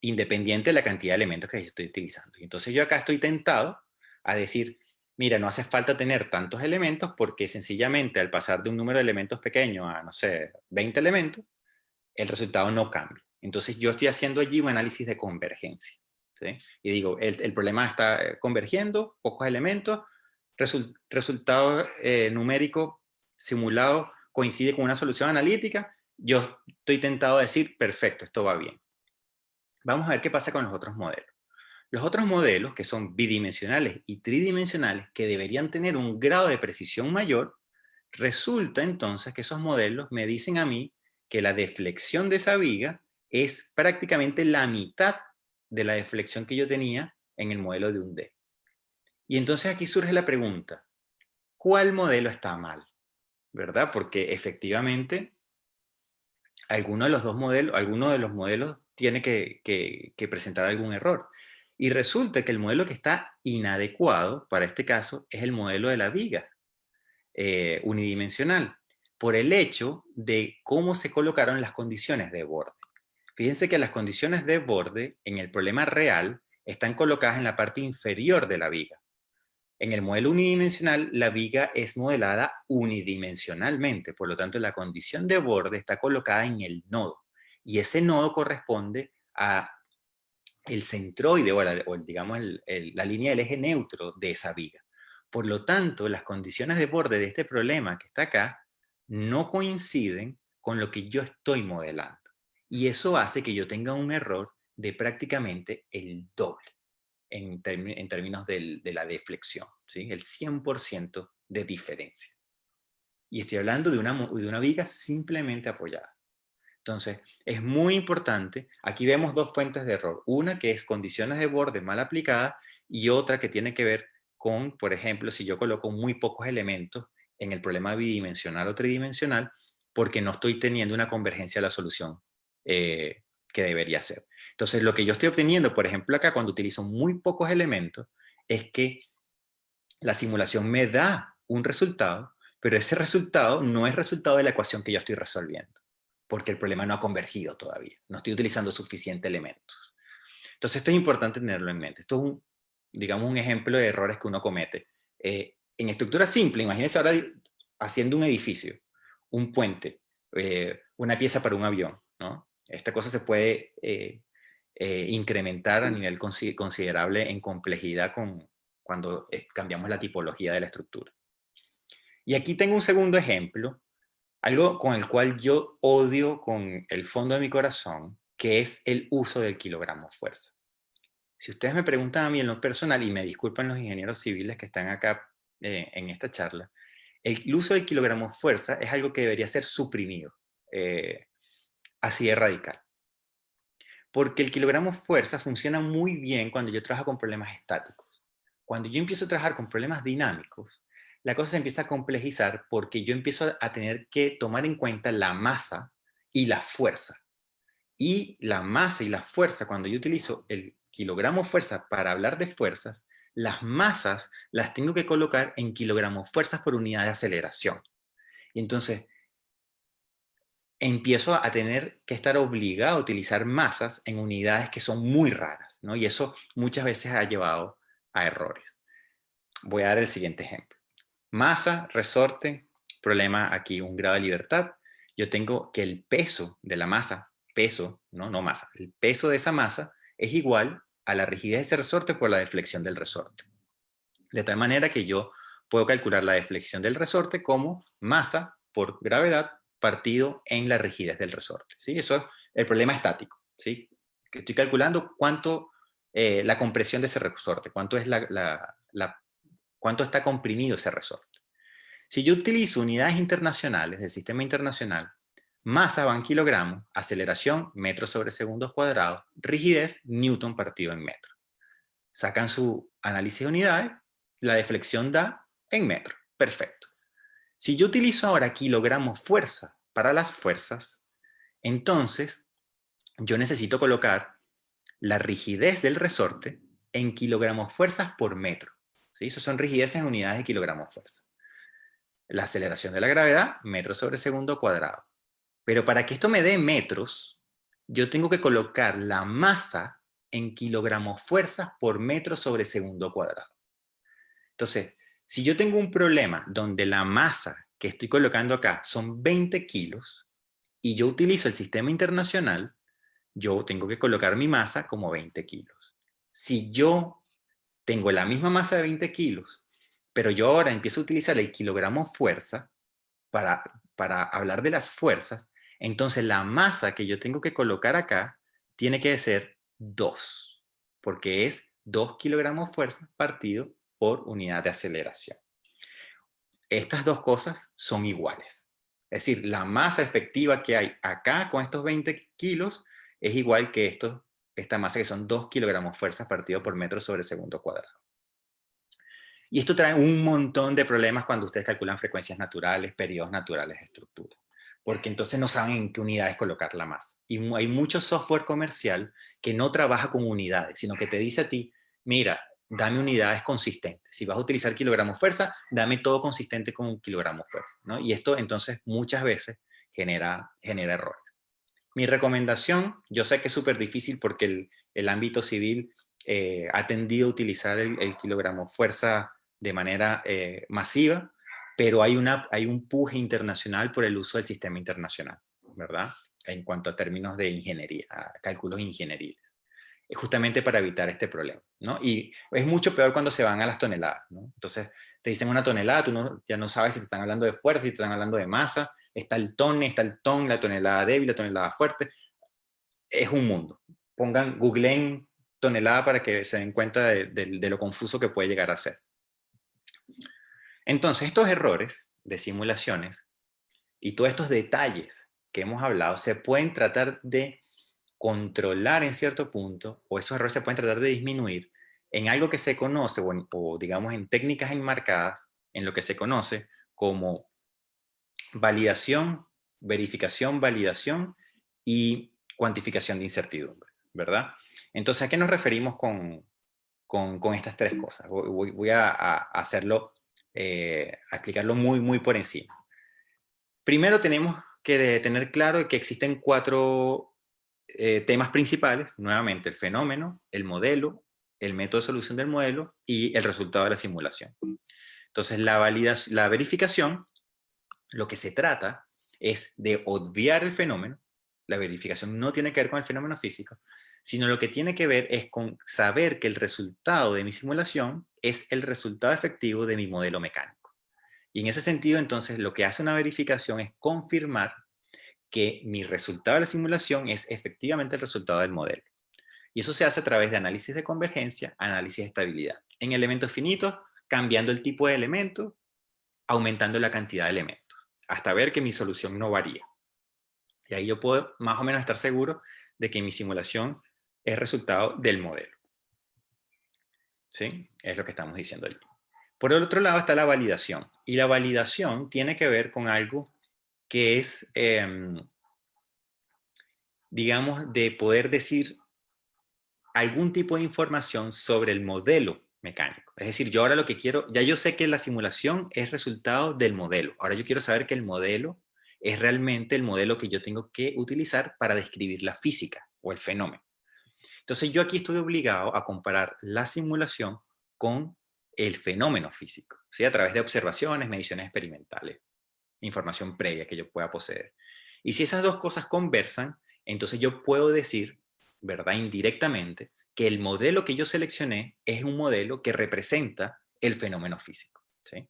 independiente de la cantidad de elementos que yo estoy utilizando. Entonces yo acá estoy tentado a decir, mira, no hace falta tener tantos elementos porque sencillamente al pasar de un número de elementos pequeño a, no sé, 20 elementos, el resultado no cambia. Entonces yo estoy haciendo allí un análisis de convergencia, ¿sí? Y digo, el problema está convergiendo, pocos elementos, resultado numérico simulado coincide con una solución analítica, yo estoy tentado a decir, perfecto, esto va bien. Vamos a ver qué pasa con los otros modelos. Los otros modelos, que son bidimensionales y tridimensionales, que deberían tener un grado de precisión mayor, resulta entonces que esos modelos me dicen a mí que la deflexión de esa viga es prácticamente la mitad de la deflexión que yo tenía en el modelo de un D. Y entonces aquí surge la pregunta, ¿cuál modelo está mal? ¿Verdad? Porque efectivamente alguno de los modelos tiene que presentar algún error. Y resulta que el modelo que está inadecuado para este caso es el modelo de la viga unidimensional, por el hecho de cómo se colocaron las condiciones de borde. Fíjense que las condiciones de borde en el problema real están colocadas en la parte inferior de la viga. En el modelo unidimensional, la viga es modelada unidimensionalmente, por lo tanto la condición de borde está colocada en el nodo, y ese nodo corresponde a el centroide o digamos la línea del eje neutro de esa viga. Por lo tanto, las condiciones de borde de este problema que está acá no coinciden con lo que yo estoy modelando. Y eso hace que yo tenga un error de prácticamente el doble en términos de la deflexión, ¿sí? El 100% de diferencia. Y estoy hablando de una viga simplemente apoyada. Entonces, es muy importante, aquí vemos dos fuentes de error, una que es condiciones de borde mal aplicadas y otra que tiene que ver con, por ejemplo, si yo coloco muy pocos elementos en el problema bidimensional o tridimensional, porque no estoy teniendo una convergencia a la solución que debería ser. Entonces, lo que yo estoy obteniendo, por ejemplo, acá cuando utilizo muy pocos elementos, es que la simulación me da un resultado, pero ese resultado no es resultado de la ecuación que yo estoy resolviendo, porque el problema no ha convergido todavía, no estoy utilizando suficientes elementos. Entonces esto es importante tenerlo en mente. Esto es digamos, un ejemplo de errores que uno comete. En estructura simple, imagínense ahora haciendo un edificio, un puente, una pieza para un avión, ¿no? Esta cosa se puede incrementar a nivel considerable en complejidad cuando cambiamos la tipología de la estructura. Y aquí tengo un segundo ejemplo, algo con el cual yo odio con el fondo de mi corazón, que es el uso del kilogramo fuerza. Si ustedes me preguntan a mí en lo personal, y me disculpan los ingenieros civiles que están acá en esta charla, el uso del kilogramo fuerza es algo que debería ser suprimido, así de radical. Porque el kilogramo fuerza funciona muy bien cuando yo trabajo con problemas estáticos. Cuando yo empiezo a trabajar con problemas dinámicos, la cosa se empieza a complejizar porque yo empiezo a tener que tomar en cuenta la masa y la fuerza. Y la masa y la fuerza, cuando yo utilizo el kilogramo fuerza para hablar de fuerzas, las masas las tengo que colocar en kilogramos fuerzas por unidad de aceleración. Y entonces empiezo a tener que estar obligado a utilizar masas en unidades que son muy raras, ¿no? Y eso muchas veces ha llevado a errores. Voy a dar el siguiente ejemplo. Masa, resorte, problema aquí, un grado de libertad. Yo tengo que el peso de la masa, peso, no masa, el peso de esa masa es igual a la rigidez de ese resorte por la deflexión del resorte. De tal manera que yo puedo calcular la deflexión del resorte como masa por gravedad partido en la rigidez del resorte, ¿sí? Eso es el problema estático, ¿sí? Que estoy calculando cuánto, la compresión de ese resorte, cuánto está comprimido ese resorte. Si yo utilizo unidades internacionales del sistema internacional, masa va en kilogramos, aceleración metros sobre segundos cuadrados, rigidez newton partido en metro. Sacan su análisis de unidades, la deflexión da en metro. Perfecto. Si yo utilizo ahora kilogramos fuerza para las fuerzas, entonces yo necesito colocar la rigidez del resorte en kilogramos fuerzas por metro, ¿sí? Eso son rigideces en unidades de kilogramos fuerza. La aceleración de la gravedad, metros sobre segundo cuadrado. Pero para que esto me dé metros, yo tengo que colocar la masa en kilogramos fuerzas por metro sobre segundo cuadrado. Entonces, si yo tengo un problema donde la masa que estoy colocando acá son 20 kilos y yo utilizo el sistema internacional, yo tengo que colocar mi masa como 20 kilos. Si yo tengo la misma masa de 20 kilos, Pero yo ahora empiezo a utilizar el kilogramo fuerza para hablar de las fuerzas, entonces la masa que yo tengo que colocar acá tiene que ser 2, porque es 2 kilogramos fuerza partido por unidad de aceleración. Estas dos cosas son iguales. Es decir, la masa efectiva que hay acá con estos 20 kilos es igual que esta masa que son 2 kilogramos fuerza partido por metro sobre segundo cuadrado. Y esto trae un montón de problemas cuando ustedes calculan frecuencias naturales, periodos naturales de estructura, porque entonces no saben en qué unidades colocar la masa. Y hay mucho software comercial que no trabaja con unidades, sino que te dice a ti, mira, dame unidades consistentes. Si vas a utilizar kilogramos fuerza, dame todo consistente con un kilogramo fuerza, ¿no? Y esto entonces muchas veces genera errores. Mi recomendación, yo sé que es súper difícil porque el ámbito civil ha tendido a utilizar el kilogramo fuerza de manera masiva, pero hay un puje internacional por el uso del sistema internacional, ¿verdad? En cuanto a términos de ingeniería, cálculos ingenieriles. Es justamente para evitar este problema, ¿no? Y es mucho peor cuando se van a las toneladas, ¿no? Entonces, te dicen una tonelada, tú ya no sabes si te están hablando de fuerza, si te están hablando de masa, está el ton, la tonelada débil, la tonelada fuerte. Es un mundo. Googleen tonelada para que se den cuenta de lo confuso que puede llegar a ser. Entonces, estos errores de simulaciones y todos estos detalles que hemos hablado se pueden tratar de controlar en cierto punto, o esos errores se pueden tratar de disminuir en algo que se conoce, o digamos en técnicas enmarcadas, en lo que se conoce como validación, verificación, validación y cuantificación de incertidumbre, ¿verdad? Entonces, ¿a qué nos referimos con estas tres cosas? Voy a hacerlo, a explicarlo muy, muy por encima. Primero tenemos que tener claro que existen cuatro temas principales, nuevamente el fenómeno, el modelo, el método de solución del modelo y el resultado de la simulación. Entonces, la verificación, lo que se trata es de obviar el fenómeno. La verificación no tiene que ver con el fenómeno físico, sino lo que tiene que ver es con saber que el resultado de mi simulación es el resultado efectivo de mi modelo mecánico. Y en ese sentido, entonces, lo que hace una verificación es confirmar que mi resultado de la simulación es efectivamente el resultado del modelo. Y eso se hace a través de análisis de convergencia, análisis de estabilidad. En elementos finitos, cambiando el tipo de elemento, aumentando la cantidad de elementos, hasta ver que mi solución no varía. Y ahí yo puedo más o menos estar seguro de que mi simulación es resultado del modelo. ¿Sí? Es lo que estamos diciendo aquí. Por el otro lado está la validación. Y la validación tiene que ver con algo que es, digamos, de poder decir algún tipo de información sobre el modelo mecánico. Es decir, yo ahora lo que quiero, ya yo sé que la simulación es resultado del modelo. Ahora yo quiero saber que el modelo es realmente el modelo que yo tengo que utilizar para describir la física o el fenómeno. Entonces yo aquí estoy obligado a comparar la simulación con el fenómeno físico, ¿sí? A través de observaciones, mediciones experimentales, información previa que yo pueda poseer. Y si esas dos cosas conversan, entonces yo puedo decir, ¿verdad? Indirectamente, que el modelo que yo seleccioné es un modelo que representa el fenómeno físico, ¿sí?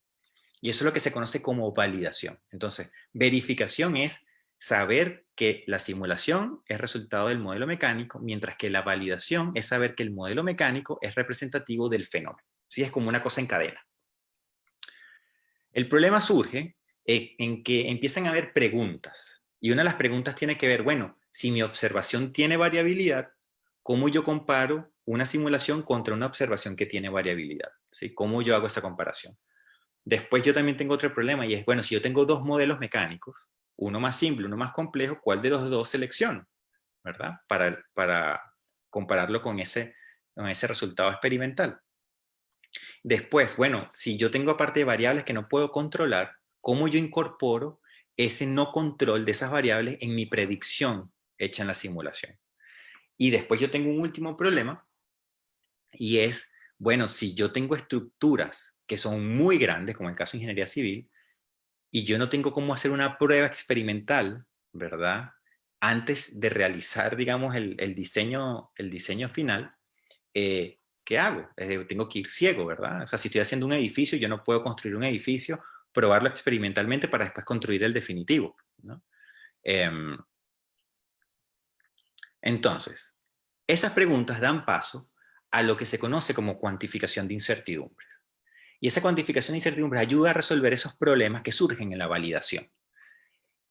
Y eso es lo que se conoce como validación. Entonces, verificación es saber que la simulación es resultado del modelo mecánico, mientras que la validación es saber que el modelo mecánico es representativo del fenómeno. ¿Sí? Es como una cosa en cadena. El problema surge en que empiezan a haber preguntas. Y una de las preguntas tiene que ver, bueno, si mi observación tiene variabilidad, ¿cómo yo comparo una simulación contra una observación que tiene variabilidad? ¿Sí? ¿Cómo yo hago esa comparación? Después yo también tengo otro problema y es, bueno, si yo tengo dos modelos mecánicos, uno más simple, uno más complejo, ¿cuál de los dos selecciono? ¿Verdad? Para compararlo con ese resultado experimental. Después, bueno, si yo tengo aparte de variables que no puedo controlar, ¿cómo yo incorporo ese no control de esas variables en mi predicción hecha en la simulación? Y después yo tengo un último problema y es, bueno, si yo tengo estructuras que son muy grandes, como en el caso de ingeniería civil, y yo no tengo cómo hacer una prueba experimental, ¿verdad? Antes de realizar, digamos, el diseño final, ¿qué hago? Tengo que ir ciego, ¿verdad? O sea, si estoy haciendo un edificio, yo no puedo construir un edificio, probarlo experimentalmente para después construir el definitivo, ¿no? Em, entonces, esas preguntas dan paso a lo que se conoce como cuantificación de incertidumbres. Y esa cuantificación de incertidumbres ayuda a resolver esos problemas que surgen en la validación.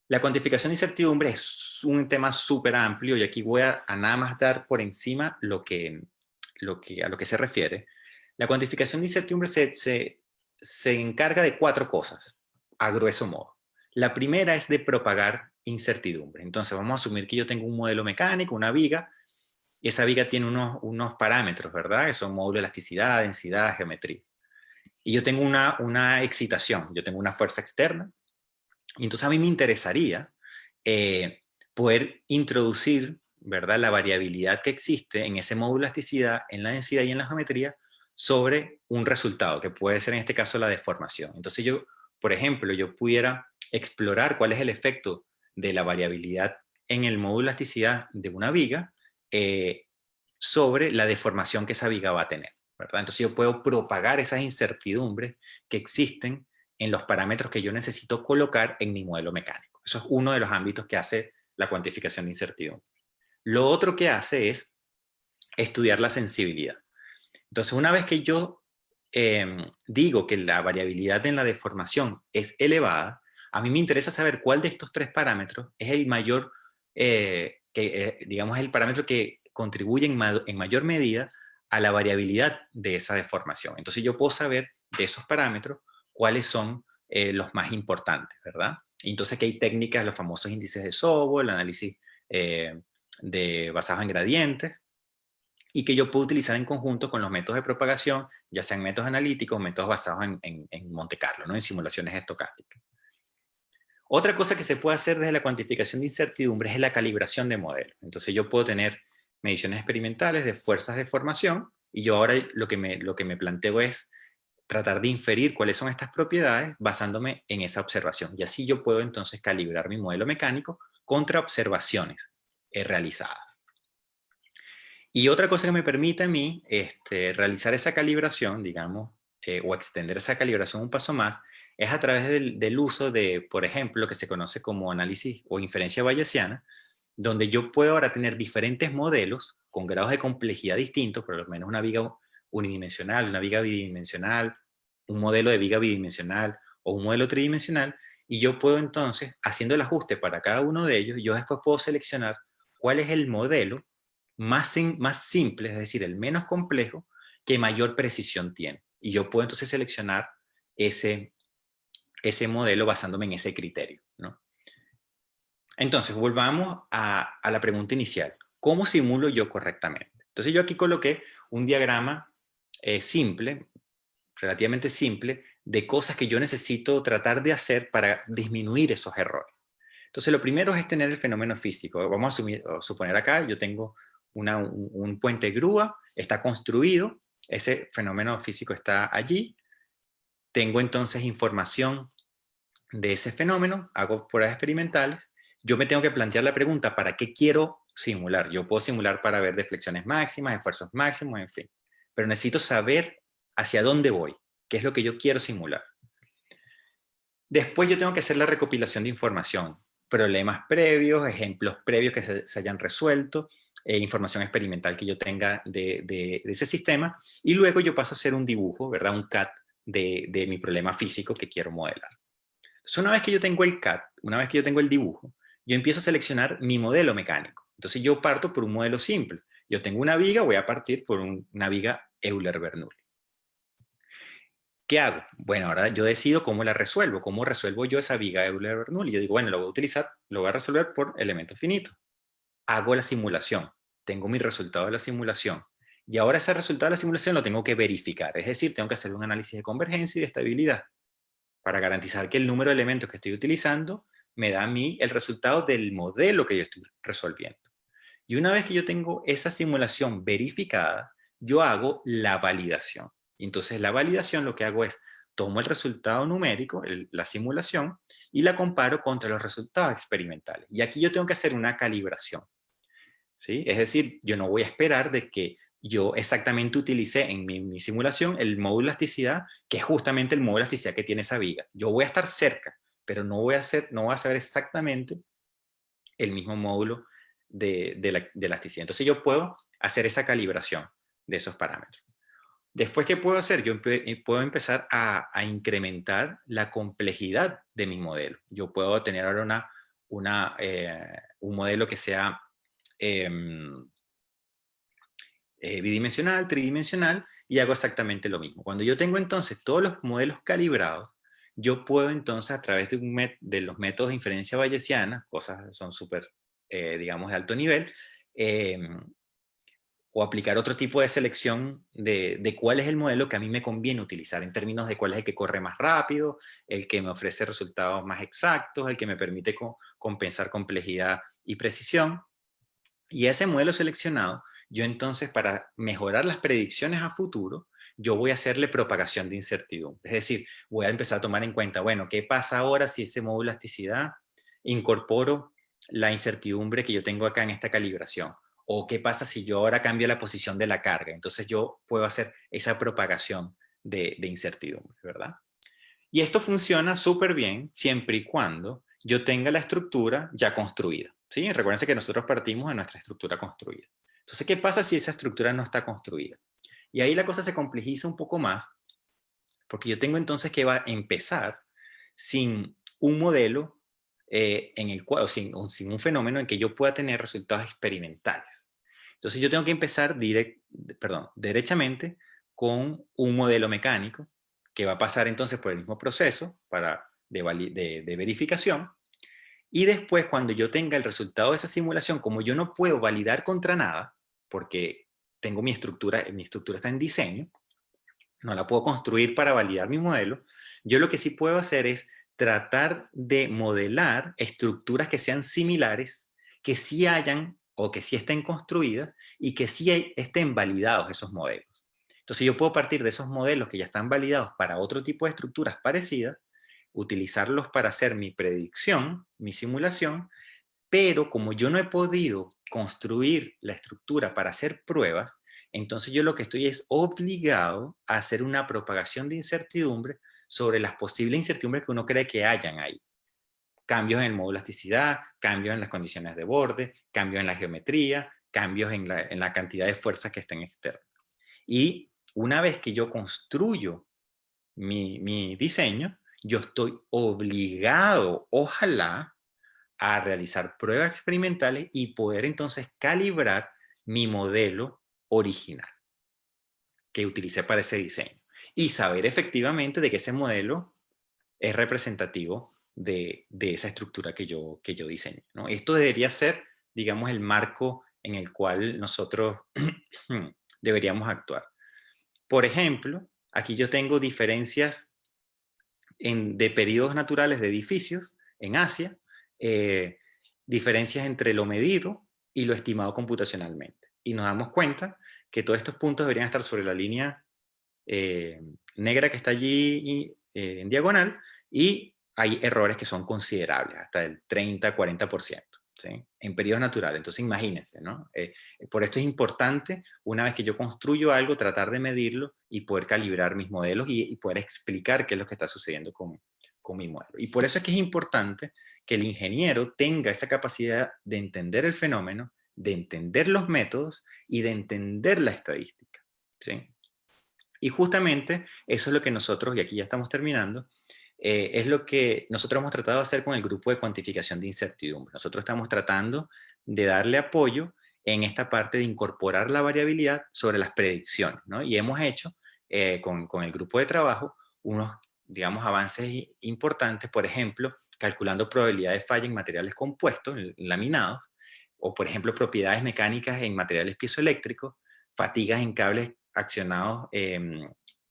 La cuantificación de incertidumbre es un tema súper amplio y aquí voy a nada más dar por encima a lo que se refiere. La cuantificación de incertidumbre se encarga de 4 cosas, a grueso modo. La primera es de propagar incertidumbre. Entonces vamos a asumir que yo tengo un modelo mecánico, una viga, y esa viga tiene unos parámetros, ¿verdad? Que son módulo de elasticidad, densidad, geometría. Y yo tengo una excitación, yo tengo una fuerza externa, y entonces a mí me interesaría poder introducir, ¿verdad?, la variabilidad que existe en ese módulo de elasticidad, en la densidad y en la geometría, sobre un resultado, que puede ser en este caso la deformación. Entonces yo, por ejemplo, yo pudiera explorar cuál es el efecto de la variabilidad en el módulo de elasticidad de una viga sobre la deformación que esa viga va a tener, ¿verdad? Entonces yo puedo propagar esas incertidumbres que existen en los parámetros que yo necesito colocar en mi modelo mecánico. Eso es uno de los ámbitos que hace la cuantificación de incertidumbre. Lo otro que hace es estudiar la sensibilidad. Entonces, una vez que yo digo que la variabilidad en la deformación es elevada, a mí me interesa saber cuál de estos 3 parámetros es el mayor, digamos, el parámetro que contribuye en mayor medida a la variabilidad de esa deformación. Entonces yo puedo saber de esos parámetros cuáles son los más importantes, ¿verdad? Y entonces que hay técnicas, los famosos índices de Sobol, el análisis basados en gradientes, y que yo puedo utilizar en conjunto con los métodos de propagación, ya sean métodos analíticos, métodos basados en Monte Carlo, ¿no?, en simulaciones estocásticas. Otra cosa que se puede hacer desde la cuantificación de incertidumbre es la calibración de modelos. Entonces yo puedo tener mediciones experimentales de fuerzas de formación y yo ahora lo que me planteo es tratar de inferir cuáles son estas propiedades basándome en esa observación. Y así yo puedo entonces calibrar mi modelo mecánico contra observaciones realizadas. Y otra cosa que me permite a mí realizar esa calibración, digamos, o extender esa calibración un paso más, es a través del uso de, por ejemplo, lo que se conoce como análisis o inferencia bayesiana, donde yo puedo ahora tener diferentes modelos con grados de complejidad distintos, por lo menos una viga unidimensional, una viga bidimensional, un modelo de viga bidimensional o un modelo tridimensional, y yo puedo entonces, haciendo el ajuste para cada uno de ellos, yo después puedo seleccionar cuál es el modelo más simple, es decir, el menos complejo, que mayor precisión tiene. Y yo puedo entonces seleccionar ese modelo basándome en ese criterio, ¿no? Entonces, volvamos a la pregunta inicial. ¿Cómo simulo yo correctamente? Entonces, yo aquí coloqué un diagrama simple, relativamente simple, de cosas que yo necesito tratar de hacer para disminuir esos errores. Entonces, lo primero es tener el fenómeno físico. Vamos a suponer acá, yo tengo un puente grúa, está construido, ese fenómeno físico está allí. Tengo entonces información de ese fenómeno, hago pruebas experimentales. Yo me tengo que plantear la pregunta, ¿para qué quiero simular? Yo puedo simular para ver deflexiones máximas, esfuerzos máximos, en fin. Pero necesito saber hacia dónde voy, qué es lo que yo quiero simular. Después yo tengo que hacer la recopilación de información, problemas previos, ejemplos previos que se hayan resuelto, información experimental que yo tenga de ese sistema, y luego yo paso a hacer un dibujo, ¿verdad? Un CAD de mi problema físico que quiero modelar. Entonces, una vez que yo tengo el CAD, una vez que yo tengo el dibujo, yo empiezo a seleccionar mi modelo mecánico. Entonces yo parto por un modelo simple. Yo tengo una viga, voy a partir por una viga Euler-Bernoulli. ¿Qué hago? Bueno, ahora yo decido cómo la resuelvo. ¿Cómo resuelvo yo esa viga Euler-Bernoulli? Yo digo, bueno, lo voy a resolver por elementos finitos. Hago la simulación. Tengo mi resultado de la simulación. Y ahora ese resultado de la simulación lo tengo que verificar. Es decir, tengo que hacer un análisis de convergencia y de estabilidad para garantizar que el número de elementos que estoy utilizando me da a mí el resultado del modelo que yo estoy resolviendo. Y una vez que yo tengo esa simulación verificada, yo hago la validación. Y entonces la validación lo que hago es, tomo el resultado numérico, la simulación, y la comparo contra los resultados experimentales. Y aquí yo tengo que hacer una calibración, ¿sí? Es decir, yo no voy a esperar de que yo exactamente utilicé en mi simulación el módulo de elasticidad, que es justamente el módulo de elasticidad que tiene esa viga. Yo voy a estar cerca, pero no voy a saber exactamente el mismo módulo de elasticidad. Entonces yo puedo hacer esa calibración de esos parámetros. Después, ¿qué puedo hacer? Yo puedo empezar a incrementar la complejidad de mi modelo. Yo puedo tener ahora un modelo que sea bidimensional, tridimensional, y hago exactamente lo mismo. Cuando yo tengo entonces todos los modelos calibrados, yo puedo entonces a través de los métodos de inferencia bayesiana, cosas que son súper, digamos, de alto nivel, eh, o aplicar otro tipo de selección de cuál es el modelo que a mí me conviene utilizar en términos de cuál es el que corre más rápido, el que me ofrece resultados más exactos, el que me permite compensar complejidad y precisión. Y ese modelo seleccionado, yo entonces para mejorar las predicciones a futuro, yo voy a hacerle propagación de incertidumbre. Es decir, voy a empezar a tomar en cuenta, bueno, ¿qué pasa ahora si ese módulo de elasticidad incorporo la incertidumbre que yo tengo acá en esta calibración? ¿O qué pasa si yo ahora cambio la posición de la carga? Entonces yo puedo hacer esa propagación de incertidumbre, ¿verdad? Y esto funciona súper bien siempre y cuando yo tenga la estructura ya construida. ¿Sí? Recuerden que nosotros partimos de nuestra estructura construida. Entonces, ¿qué pasa si esa estructura no está construida? Y ahí la cosa se complejiza un poco más, porque yo tengo entonces que va a empezar sin un modelo en el cual, o sin un fenómeno en que yo pueda tener resultados experimentales. Entonces yo tengo que empezar derechamente con un modelo mecánico que va a pasar entonces por el mismo proceso de verificación. Y después, cuando yo tenga el resultado de esa simulación, como yo no puedo validar contra nada, porque tengo mi estructura está en diseño, no la puedo construir para validar mi modelo, yo lo que sí puedo hacer es tratar de modelar estructuras que sean similares, que sí hayan o que sí estén construidas y que sí estén validados esos modelos. Entonces yo puedo partir de esos modelos que ya están validados para otro tipo de estructuras parecidas, utilizarlos para hacer mi predicción, mi simulación, pero como yo no he podido construir la estructura para hacer pruebas, entonces yo lo que estoy es obligado a hacer una propagación de incertidumbre sobre las posibles incertidumbres que uno cree que hayan ahí. Cambios en el módulo de elasticidad, cambios en las condiciones de borde, cambios en la geometría, cambios en la cantidad de fuerzas que estén externas. Y una vez que yo construyo mi diseño, yo estoy obligado, ojalá, a realizar pruebas experimentales y poder entonces calibrar mi modelo original que utilicé para ese diseño y saber efectivamente de que ese modelo es representativo de esa estructura que yo diseñé, ¿no? Esto debería ser, digamos, el marco en el cual nosotros deberíamos actuar. Por ejemplo, aquí yo tengo diferencias de periodos naturales de edificios en Asia, eh, diferencias entre lo medido y lo estimado computacionalmente. Y nos damos cuenta que todos estos puntos deberían estar sobre la línea eh, negra que está allí en diagonal, y hay errores que son considerables, hasta el 30-40%. ¿Sí? En periodos naturales. Entonces imagínense, ¿no? Por esto es importante, una vez que yo construyo algo, tratar de medirlo y poder calibrar mis modelos y poder explicar qué es lo que está sucediendo con mi modelo. Y por eso es que es importante que el ingeniero tenga esa capacidad de entender el fenómeno, de entender los métodos y de entender la estadística. ¿Sí? Y justamente eso es lo que nosotros, y aquí ya estamos terminando, es lo que nosotros hemos tratado de hacer con el grupo de cuantificación de incertidumbre. Nosotros estamos tratando de darle apoyo en esta parte de incorporar la variabilidad sobre las predicciones, ¿no? Y hemos hecho con el grupo de trabajo unos, digamos, avances importantes, por ejemplo, calculando probabilidad de falla en materiales compuestos, en laminados, o por ejemplo, propiedades mecánicas en materiales piezoeléctricos, fatigas en cables accionados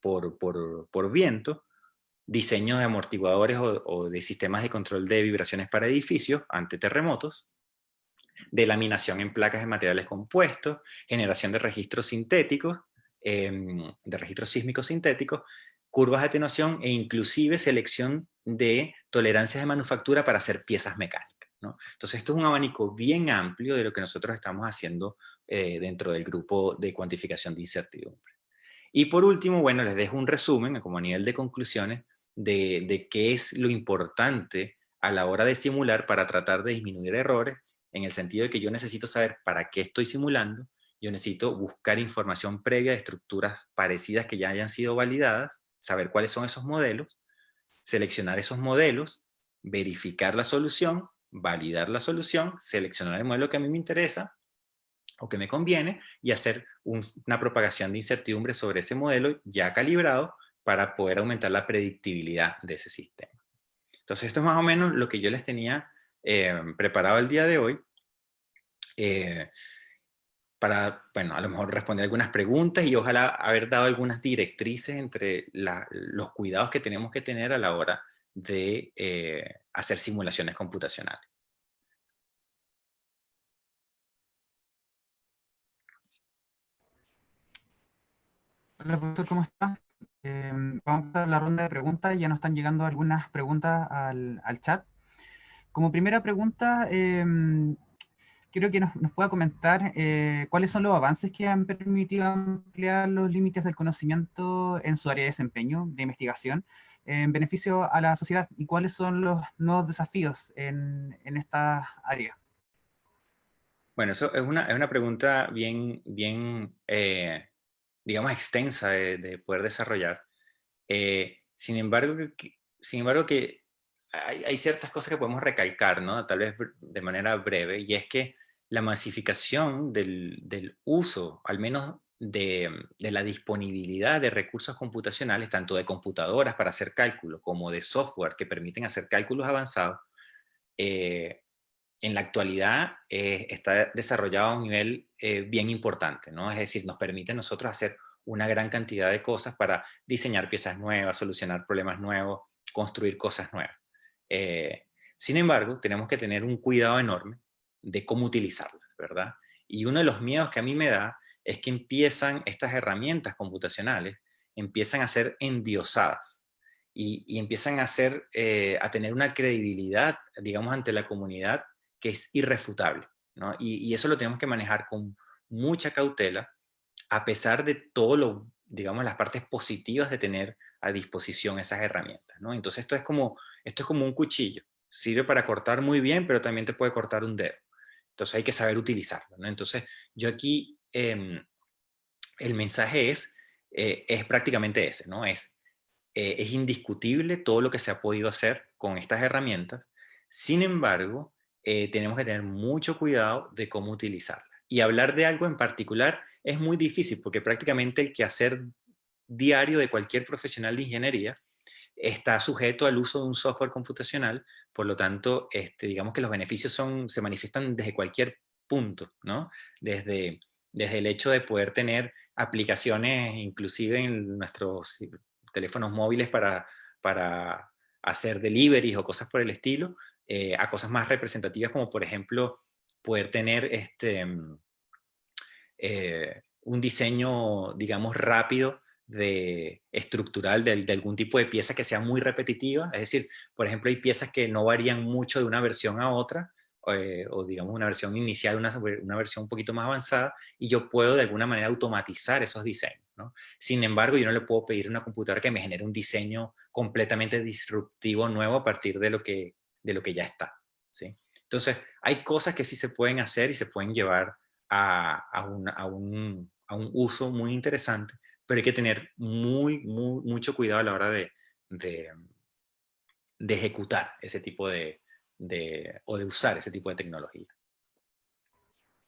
por viento, diseños de amortiguadores o de sistemas de control de vibraciones para edificios ante terremotos, de laminación en placas de materiales compuestos, generación de registros sintéticos, de registros sísmicos sintéticos, curvas de atenuación e inclusive selección de tolerancias de manufactura para hacer piezas mecánicas. ¿no? Entonces, esto es un abanico bien amplio de lo que nosotros estamos haciendo dentro del grupo de cuantificación de incertidumbre. Y por último, bueno, les dejo un resumen, como a nivel de conclusiones, de qué es lo importante a la hora de simular para tratar de disminuir errores, en el sentido de que yo necesito saber para qué estoy simulando, yo necesito buscar información previa de estructuras parecidas que ya hayan sido validadas, saber cuáles son esos modelos, seleccionar esos modelos, verificar la solución, validar la solución, seleccionar el modelo que a mí me interesa o que me conviene y hacer una propagación de incertidumbre sobre ese modelo ya calibrado para poder aumentar la predictibilidad de ese sistema. Entonces, esto es más o menos lo que yo les tenía preparado el día de hoy para, bueno, a lo mejor responder algunas preguntas y ojalá haber dado algunas directrices entre los cuidados que tenemos que tener a la hora de hacer simulaciones computacionales. Hola, profesor, ¿cómo está? Vamos a la ronda de preguntas. Ya nos están llegando algunas preguntas al chat. Como primera pregunta, quiero que nos pueda comentar cuáles son los avances que han permitido ampliar los límites del conocimiento en su área de desempeño, de investigación, en beneficio a la sociedad, y cuáles son los nuevos desafíos en esta área. Bueno, eso es una pregunta bien, digamos, extensa de poder desarrollar. Sin embargo que hay ciertas cosas que podemos recalcar, ¿no? Tal vez de manera breve, y es que la masificación del uso, al menos de la disponibilidad de recursos computacionales, tanto de computadoras para hacer cálculo como de software que permiten hacer cálculos avanzados, eh, en la actualidad está desarrollado a un nivel bien importante, ¿no? Es decir, nos permite a nosotros hacer una gran cantidad de cosas para diseñar piezas nuevas, solucionar problemas nuevos, construir cosas nuevas. Eh, Sin embargo, tenemos que tener un cuidado enorme de cómo utilizarlas, ¿verdad? Y uno de los miedos que a mí me da es que empiezan estas herramientas computacionales, empiezan a ser endiosadas y empiezan a tener una credibilidad, digamos, ante la comunidad que es irrefutable, ¿no? Y eso lo tenemos que manejar con mucha cautela, a pesar de todo lo, digamos, las partes positivas de tener a disposición esas herramientas, ¿no? Entonces esto es como un cuchillo, sirve para cortar muy bien, pero también te puede cortar un dedo. Entonces hay que saber utilizarlo, ¿no? Entonces yo aquí, el mensaje es prácticamente ese, ¿no? Es indiscutible todo lo que se ha podido hacer con estas herramientas. Sin embargo, tenemos que tener mucho cuidado de cómo utilizarlas. Y hablar de algo en particular es muy difícil porque prácticamente el quehacer diario de cualquier profesional de ingeniería está sujeto al uso de un software computacional, por lo tanto, digamos que los beneficios se manifiestan desde cualquier punto, ¿no? Desde el hecho de poder tener aplicaciones, inclusive en nuestros teléfonos móviles para hacer deliveries o cosas por el estilo, a cosas más representativas como, por ejemplo, poder tener un diseño, digamos, rápido estructural de algún tipo de pieza que sea muy repetitiva. Es decir, por ejemplo, hay piezas que no varían mucho de una versión a otra, o digamos una versión inicial, una versión un poquito más avanzada, y yo puedo de alguna manera automatizar esos diseños, ¿no? Sin embargo, yo no le puedo pedir a una computadora que me genere un diseño completamente disruptivo nuevo a partir de lo que ya está, ¿sí? Entonces, hay cosas que sí se pueden hacer y se pueden llevar a un uso muy interesante, pero hay que tener mucho cuidado a la hora de, de ejecutar ese tipo o de usar ese tipo de tecnología.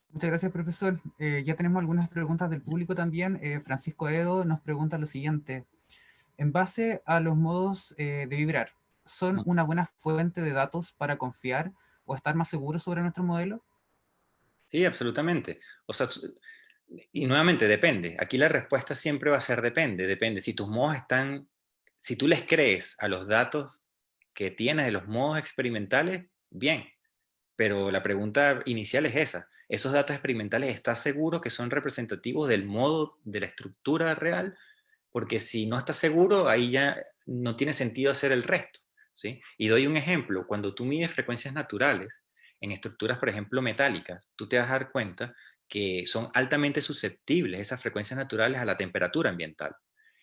Muchas gracias, profesor. Ya tenemos algunas preguntas del público también. Francisco Edo nos pregunta lo siguiente. En base a los modos de vibrar, ¿son una buena fuente de datos para confiar o estar más seguros sobre nuestro modelo? Sí, absolutamente. O sea, y nuevamente depende. Aquí la respuesta siempre va a ser depende. Depende. Si tus modos están, si tú les crees a los datos que tienes de los modos experimentales, bien. Pero la pregunta inicial es esa. ¿Esos datos experimentales estás seguro que son representativos del modo, de la estructura real? Porque si no estás seguro, ahí ya no tiene sentido hacer el resto, ¿sí? Y doy un ejemplo. Cuando tú mides frecuencias naturales, en estructuras, por ejemplo, metálicas, tú te vas a dar cuenta que son altamente susceptibles esas frecuencias naturales a la temperatura ambiental.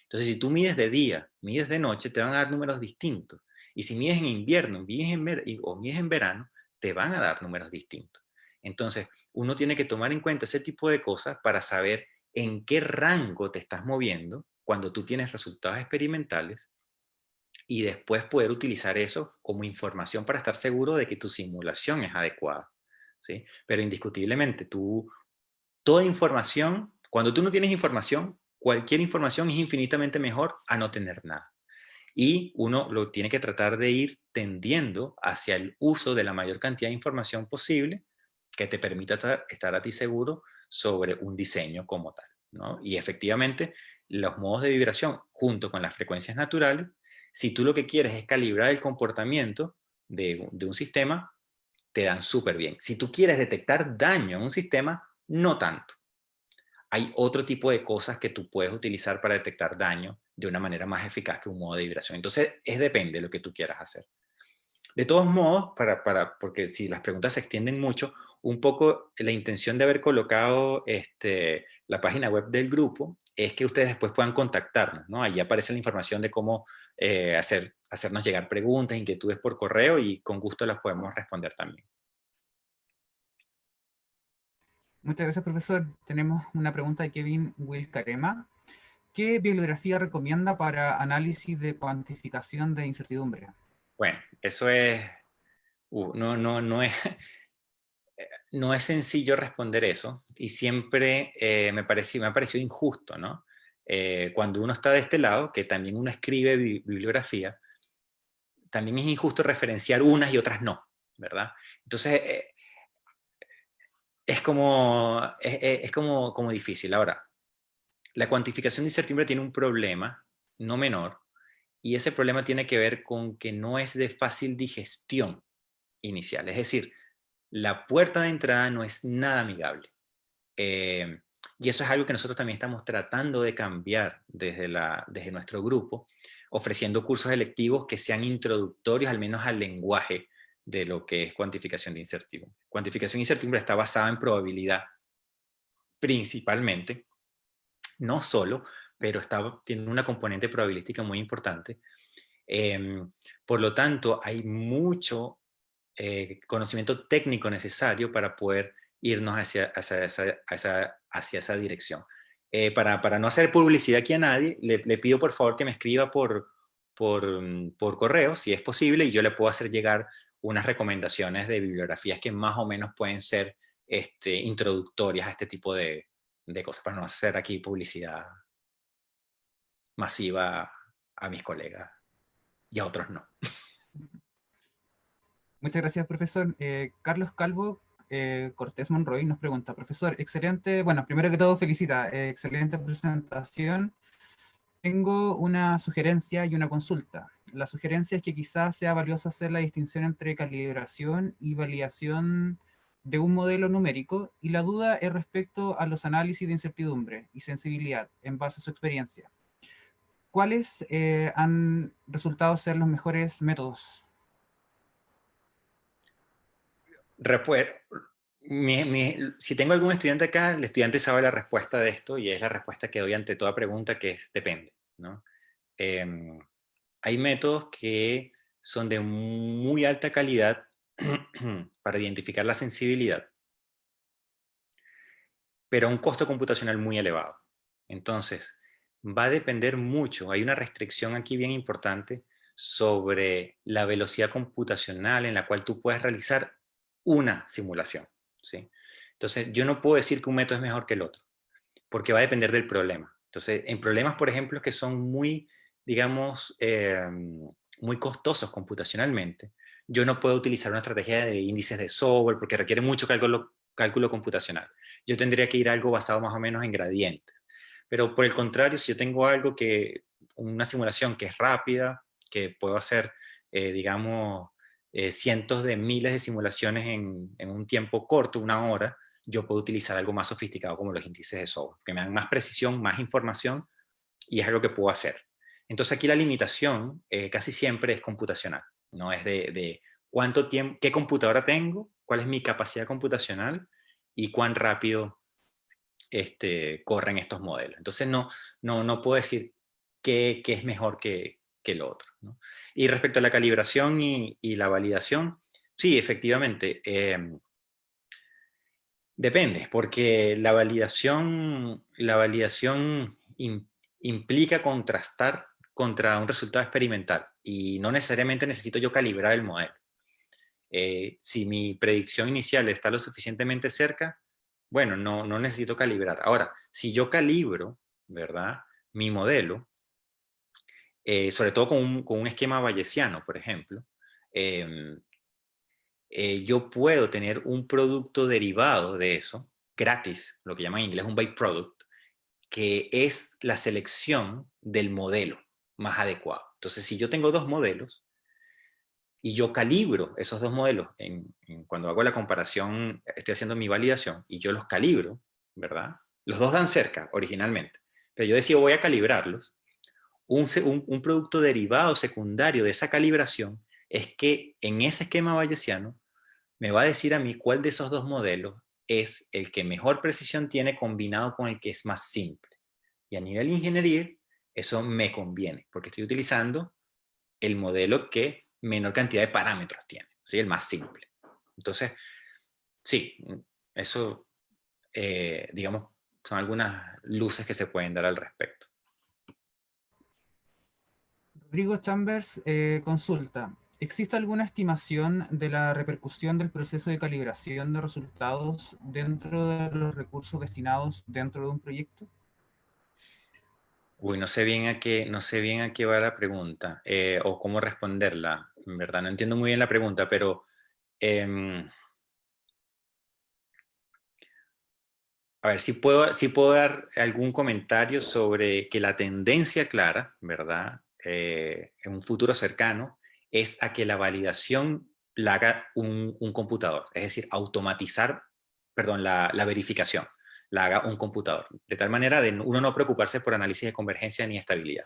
Entonces, si tú mides de día, mides de noche, te van a dar números distintos. Y si mides en invierno o mides en verano, te van a dar números distintos. Entonces, uno tiene que tomar en cuenta ese tipo de cosas para saber en qué rango te estás moviendo cuando tú tienes resultados experimentales y después poder utilizar eso como información para estar seguro de que tu simulación es adecuada, ¿sí? Pero indiscutiblemente, toda información, cuando tú no tienes información, cualquier información es infinitamente mejor a no tener nada. Y uno lo tiene que tratar de ir tendiendo hacia el uso de la mayor cantidad de información posible que te permita estar a ti seguro sobre un diseño como tal, ¿no? Y efectivamente, los modos de vibración junto con las frecuencias naturales, si tú lo que quieres es calibrar el comportamiento de un sistema, te dan súper bien. Si tú quieres detectar daño en un sistema, no tanto. Hay otro tipo de cosas que tú puedes utilizar para detectar daño de una manera más eficaz que un modo de vibración. Entonces, depende de lo que tú quieras hacer. De todos modos, porque si las preguntas se extienden mucho, un poco la intención de haber colocado la página web del grupo es que ustedes después puedan contactarnos, ¿no? Allí aparece la información de cómo hacernos llegar preguntas, inquietudes por correo y con gusto las podemos responder también. Muchas gracias, profesor. Tenemos una pregunta de Kevin Wilcarema. ¿Qué bibliografía recomienda para análisis de cuantificación de incertidumbre? Bueno, eso es, no es sencillo responder eso y siempre me ha parecido injusto, ¿no? Cuando uno está de este lado, que también uno escribe bibliografía, también es injusto referenciar unas y otras no, ¿verdad? Entonces, es como difícil. Ahora, la cuantificación de incertidumbre tiene un problema no menor, y ese problema tiene que ver con que no es de fácil digestión inicial. Es decir, la puerta de entrada no es nada amigable. Y eso es algo que nosotros también estamos tratando de cambiar desde nuestro grupo, ofreciendo cursos electivos que sean introductorios al menos al lenguaje de lo que es cuantificación de incertidumbre. Cuantificación de incertidumbre está basada en probabilidad principalmente, no solo, pero tiene una componente probabilística muy importante. Por lo tanto, hay mucho conocimiento técnico necesario para poder irnos hacia esa dirección. Para no hacer publicidad aquí a nadie, le pido por favor que me escriba por correo, si es posible, y yo le puedo hacer llegar unas recomendaciones de bibliografías que más o menos pueden ser introductorias a este tipo de cosas, para no hacer aquí publicidad masiva a mis colegas y a otros no. Muchas gracias, profesor. Carlos Calvo Cortés Monroy nos pregunta, profesor, excelente, bueno, primero que todo felicita, excelente presentación. Tengo una sugerencia y una consulta. La sugerencia es que quizás sea valioso hacer la distinción entre calibración y validación de un modelo numérico, y la duda es respecto a los análisis de incertidumbre y sensibilidad en base a su experiencia. ¿Cuáles han resultado ser los mejores métodos? Si tengo algún estudiante acá, el estudiante sabe la respuesta de esto y es la respuesta que doy ante toda pregunta, que es depende, ¿no? Hay métodos que son de muy alta calidad para identificar la sensibilidad, pero a un costo computacional muy elevado. Entonces, va a depender mucho. Hay una restricción aquí bien importante sobre la velocidad computacional en la cual tú puedes realizar una simulación, ¿sí? Entonces, yo no puedo decir que un método es mejor que el otro, porque va a depender del problema. Entonces, en problemas, por ejemplo, que son muy, digamos, muy costosos computacionalmente, yo no puedo utilizar una estrategia de índices de software porque requiere mucho cálculo computacional. Yo tendría que ir a algo basado más o menos en gradientes. Pero por el contrario, si yo tengo una simulación que es rápida, que puedo hacer, digamos, cientos de miles de simulaciones en un tiempo corto, una hora, yo puedo utilizar algo más sofisticado como los índices de software, que me dan más precisión, más información, y es algo que puedo hacer. Entonces aquí la limitación casi siempre es computacional, no es de cuánto tiempo, qué computadora tengo cuál es mi capacidad computacional y cuán rápido corren estos modelos. Entonces no puedo decir qué es mejor que lo otro, ¿no? Y respecto a la calibración y la validación, sí, efectivamente, depende, porque la validación implica contrastar contra un resultado experimental y no necesariamente necesito yo calibrar el modelo. Si mi predicción inicial está lo suficientemente cerca, bueno, no necesito calibrar. Ahora, si yo calibro, ¿verdad?, mi modelo, sobre todo con un esquema bayesiano, por ejemplo, em, yo puedo tener un producto derivado de eso, gratis, lo que llaman en inglés un byproduct, que es la selección del modelo más adecuado. Entonces, si yo tengo dos modelos y yo calibro esos dos modelos, cuando hago la comparación, estoy haciendo mi validación y yo los calibro, ¿verdad? Los dos dan cerca originalmente, pero yo decido voy a calibrarlos. Un producto derivado secundario de esa calibración es que en ese esquema bayesiano me va a decir a mí cuál de esos dos modelos es el que mejor precisión tiene combinado con el que es más simple. Y a nivel ingeniería, eso me conviene, porque estoy utilizando el modelo que menor cantidad de parámetros tiene, ¿sí? El más simple. Entonces, sí, eso, digamos, son algunas luces que se pueden dar al respecto. Rodrigo Chambers consulta, ¿existe alguna estimación de la repercusión del proceso de calibración de resultados dentro de los recursos destinados dentro de un proyecto? Uy, no sé bien a qué va la pregunta o cómo responderla. En verdad, no entiendo muy bien la pregunta, pero em, a ver, si puedo dar algún comentario sobre que la tendencia clara, ¿verdad? En un futuro cercano, es a que la validación la haga un computador, es decir, automatizar, perdón, la verificación la haga un computador, de tal manera de uno no preocuparse por análisis de convergencia ni estabilidad.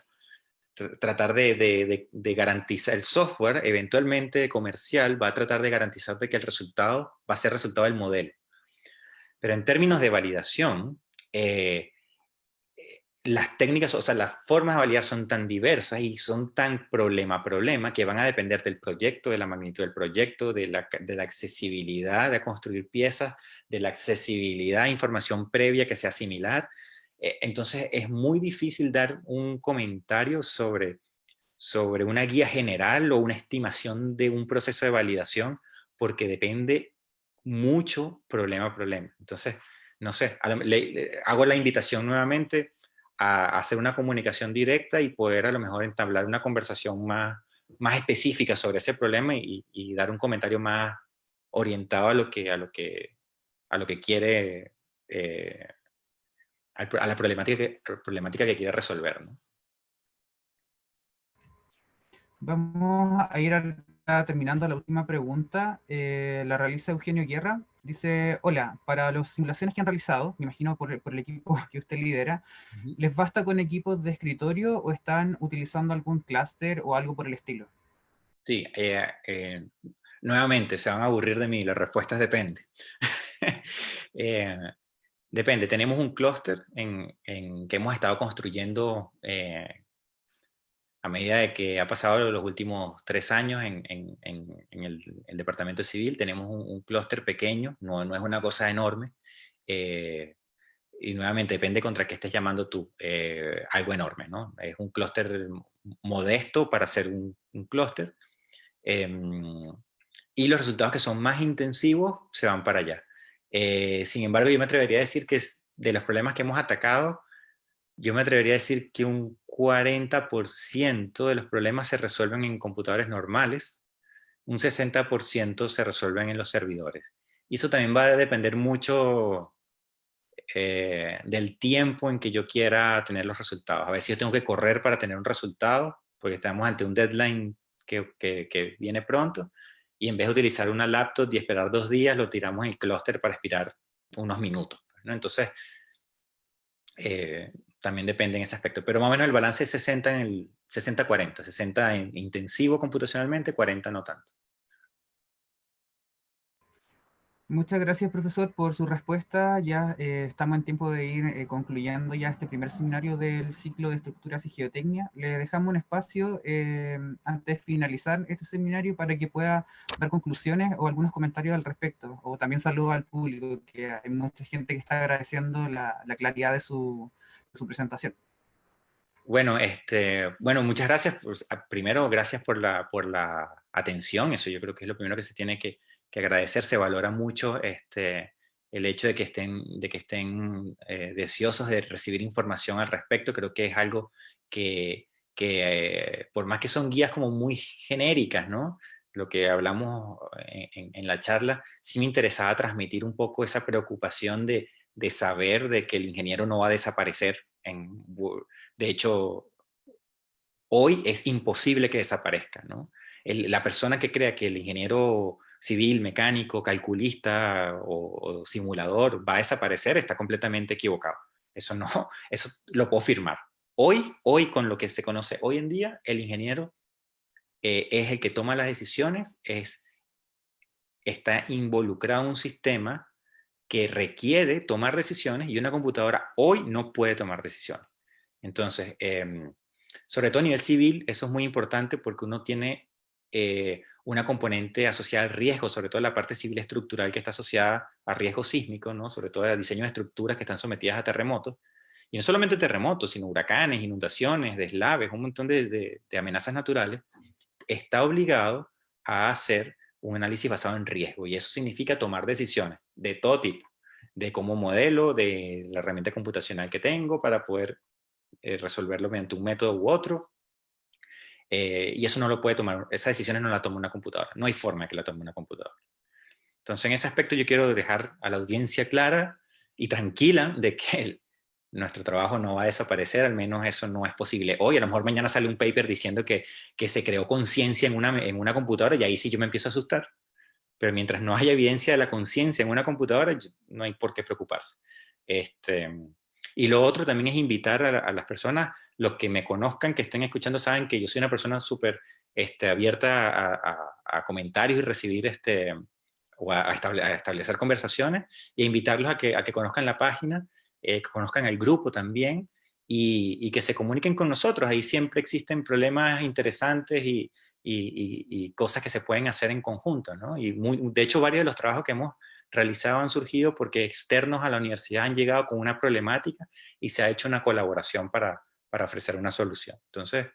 Tratar de garantizar, el software eventualmente comercial va a tratar de garantizar de que el resultado va a ser resultado del modelo. Pero en términos de validación, eh, las técnicas, o sea, las formas de validar son tan diversas y son tan problema a problema que van a depender del proyecto, de la magnitud del proyecto, de la accesibilidad a construir piezas, de la accesibilidad a información previa que sea similar. Entonces es muy difícil dar un comentario sobre una guía general o una estimación de un proceso de validación porque depende mucho problema a problema. Entonces, no sé, hago la invitación nuevamente a hacer una comunicación directa y poder a lo mejor entablar una conversación más específica sobre ese problema y dar un comentario más orientado a lo que quiere, a la problemática que quiere resolver, ¿no? Vamos a ir terminando la última pregunta. La realiza Eugenio Guerra. Dice, hola, para las simulaciones que han realizado, me imagino por el equipo que usted lidera, Ujú. ¿les basta con equipos de escritorio o están utilizando algún clúster o algo por el estilo? Sí, nuevamente se van a aburrir de mí, la respuesta es depende. Eh, Depende, tenemos un clúster que hemos estado construyendo a medida de que ha pasado los últimos 3 años en el departamento civil. Tenemos un clúster pequeño, no es una cosa enorme. eh, y nuevamente depende contra qué estés llamando tú, algo enorme, ¿no? Es un clúster modesto para ser un clúster. Y los resultados que son más intensivos se van para allá. Sin embargo, yo me atrevería a decir que de los problemas que hemos atacado, yo me atrevería a decir que un 40% de los problemas se resuelven en computadores normales, un 60% se resuelven en los servidores. Y eso también va a depender mucho del tiempo en que yo quiera tener los resultados. A veces yo tengo que correr para tener un resultado, porque estamos ante un deadline que viene pronto, y en vez de utilizar una laptop y esperar 2 días, lo tiramos en el clúster para esperar unos minutos, ¿no? Entonces, también depende en ese aspecto. Pero más o menos el balance es 60 en el 60-40, 60 en intensivo computacionalmente, 40 no tanto. Muchas gracias, profesor, por su respuesta. Ya estamos en tiempo de ir concluyendo ya este primer seminario del ciclo de estructuras y geotecnia. Le dejamos un espacio antes de finalizar este seminario para que pueda dar conclusiones o algunos comentarios al respecto. O también saludo al público, que hay mucha gente que está agradeciendo la claridad de su presentación. Bueno, bueno, muchas gracias. Pues, primero, gracias por la atención. Eso yo creo que es lo primero que se tiene que agradecer. Se valora mucho el hecho de que estén deseosos de recibir información al respecto. Creo que es algo que por más que son guías como muy genéricas, ¿no? Lo que hablamos en la charla, sí me interesaba transmitir un poco esa preocupación de saber de que el ingeniero no va a desaparecer de hecho, hoy es imposible que desaparezca, ¿no? La persona que crea que el ingeniero civil, mecánico, calculista o simulador va a desaparecer está completamente equivocado. Eso no, eso lo puedo firmar. Hoy con lo que se conoce hoy en día, el ingeniero es el que toma las decisiones, está involucrado en un sistema que requiere tomar decisiones y una computadora hoy no puede tomar decisiones. Entonces, sobre todo a nivel civil, eso es muy importante porque uno tiene una componente asociada al riesgo, sobre todo la parte civil estructural que está asociada a riesgo sísmico, ¿no? Sobre todo al diseño de estructuras que están sometidas a terremotos. Y no solamente terremotos, sino huracanes, inundaciones, deslaves, un montón de amenazas naturales. Está obligado a hacer un análisis basado en riesgo. Y eso significa tomar decisiones de todo tipo, de cómo modelo, de la herramienta computacional que tengo para poder resolverlo mediante un método u otro. Y eso no lo puede tomar, esas decisiones no las toma una computadora. No hay forma que la tome una computadora. Entonces, en ese aspecto yo quiero dejar a la audiencia clara y tranquila de que nuestro trabajo no va a desaparecer, al menos eso no es posible. Hoy, a lo mejor mañana sale un paper diciendo que se creó conciencia en una computadora y ahí sí yo me empiezo a asustar. Pero mientras no haya evidencia de la conciencia en una computadora, no hay por qué preocuparse. Este, y lo otro también es invitar a las personas, los que me conozcan, que estén escuchando, saben que yo soy una persona súper abierta a comentarios y recibir o a establecer conversaciones e invitarlos a que conozcan la página, que conozcan el grupo también y que se comuniquen con nosotros. Ahí siempre existen problemas interesantes y cosas que se pueden hacer en conjunto, ¿no? De hecho, varios de los trabajos que hemos realizado han surgido porque externos a la universidad han llegado con una problemática y se ha hecho una colaboración para ofrecer una solución. Entonces,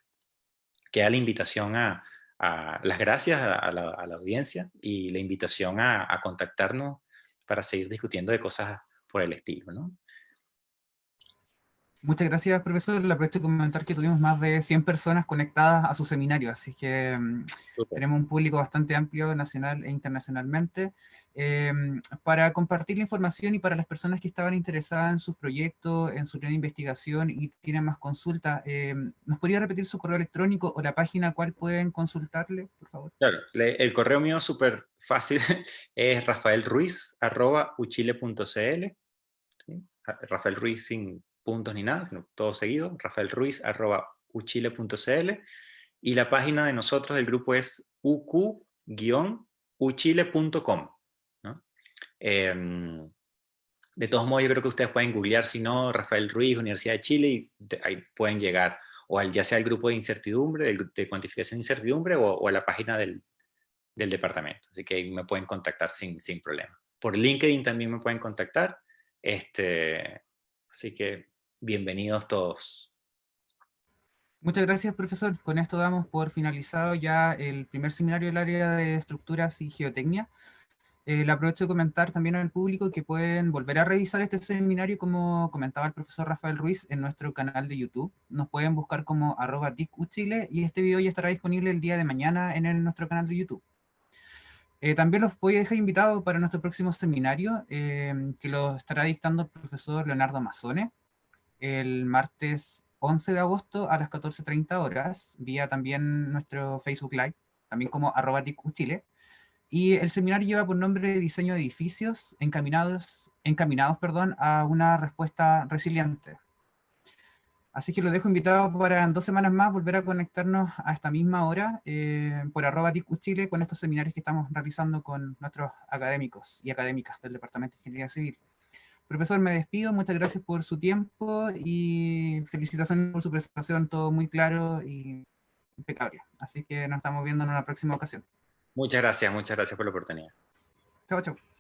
queda la invitación las gracias a la audiencia y la invitación a contactarnos para seguir discutiendo de cosas por el estilo, ¿no? Muchas gracias, profesor. Le aprovecho de comentar que tuvimos más de 100 personas conectadas a su seminario, así que Súper. tenemos un público bastante amplio nacional e internacionalmente. Para compartir la información y para las personas que estaban interesadas en sus proyectos, en su línea de investigación y tienen más consultas, ¿nos podría repetir su correo electrónico o la página a cual pueden consultarle, por favor? Claro, el correo mío súper fácil es rafaelruiz@uchile.cl. ¿Sí? Rafael Ruiz sin puntos ni nada, sino todo seguido, rafaelruiz@uchile.cl, y la página de nosotros del grupo es uq-uchile.com, ¿no? De todos modos, yo creo que ustedes pueden googlear, si no, Rafael Ruiz, Universidad de Chile, y ahí pueden llegar, o ya sea al grupo de incertidumbre, de cuantificación de incertidumbre, o a la página del departamento. Así que ahí me pueden contactar sin problema. Por LinkedIn también me pueden contactar. Así que bienvenidos todos. Muchas gracias, profesor. Con esto damos por finalizado ya el primer seminario del área de estructuras y geotecnia. Le aprovecho de comentar también al público que pueden volver a revisar este seminario, como comentaba el profesor Rafael Ruiz, en nuestro canal de YouTube. Nos pueden buscar como @ticuchile y este video ya estará disponible el día de mañana en nuestro canal de YouTube. También los voy a dejar invitados para nuestro próximo seminario, que lo estará dictando el profesor Leonardo Mazzone, el martes 11 de agosto a las 14:30 horas, vía también nuestro Facebook Live, también como @ticuchile. Y el seminario lleva por nombre Diseño de edificios encaminados, perdón, a una respuesta resiliente. Así que lo dejo invitado para en 2 semanas más volver a conectarnos a esta misma hora por @TICU-Chile con estos seminarios que estamos realizando con nuestros académicos y académicas del Departamento de Ingeniería Civil. Profesor, me despido, muchas gracias por su tiempo y felicitaciones por su presentación, todo muy claro y impecable. Así que nos estamos viendo en una próxima ocasión. muchas gracias por la oportunidad. Chao, chao.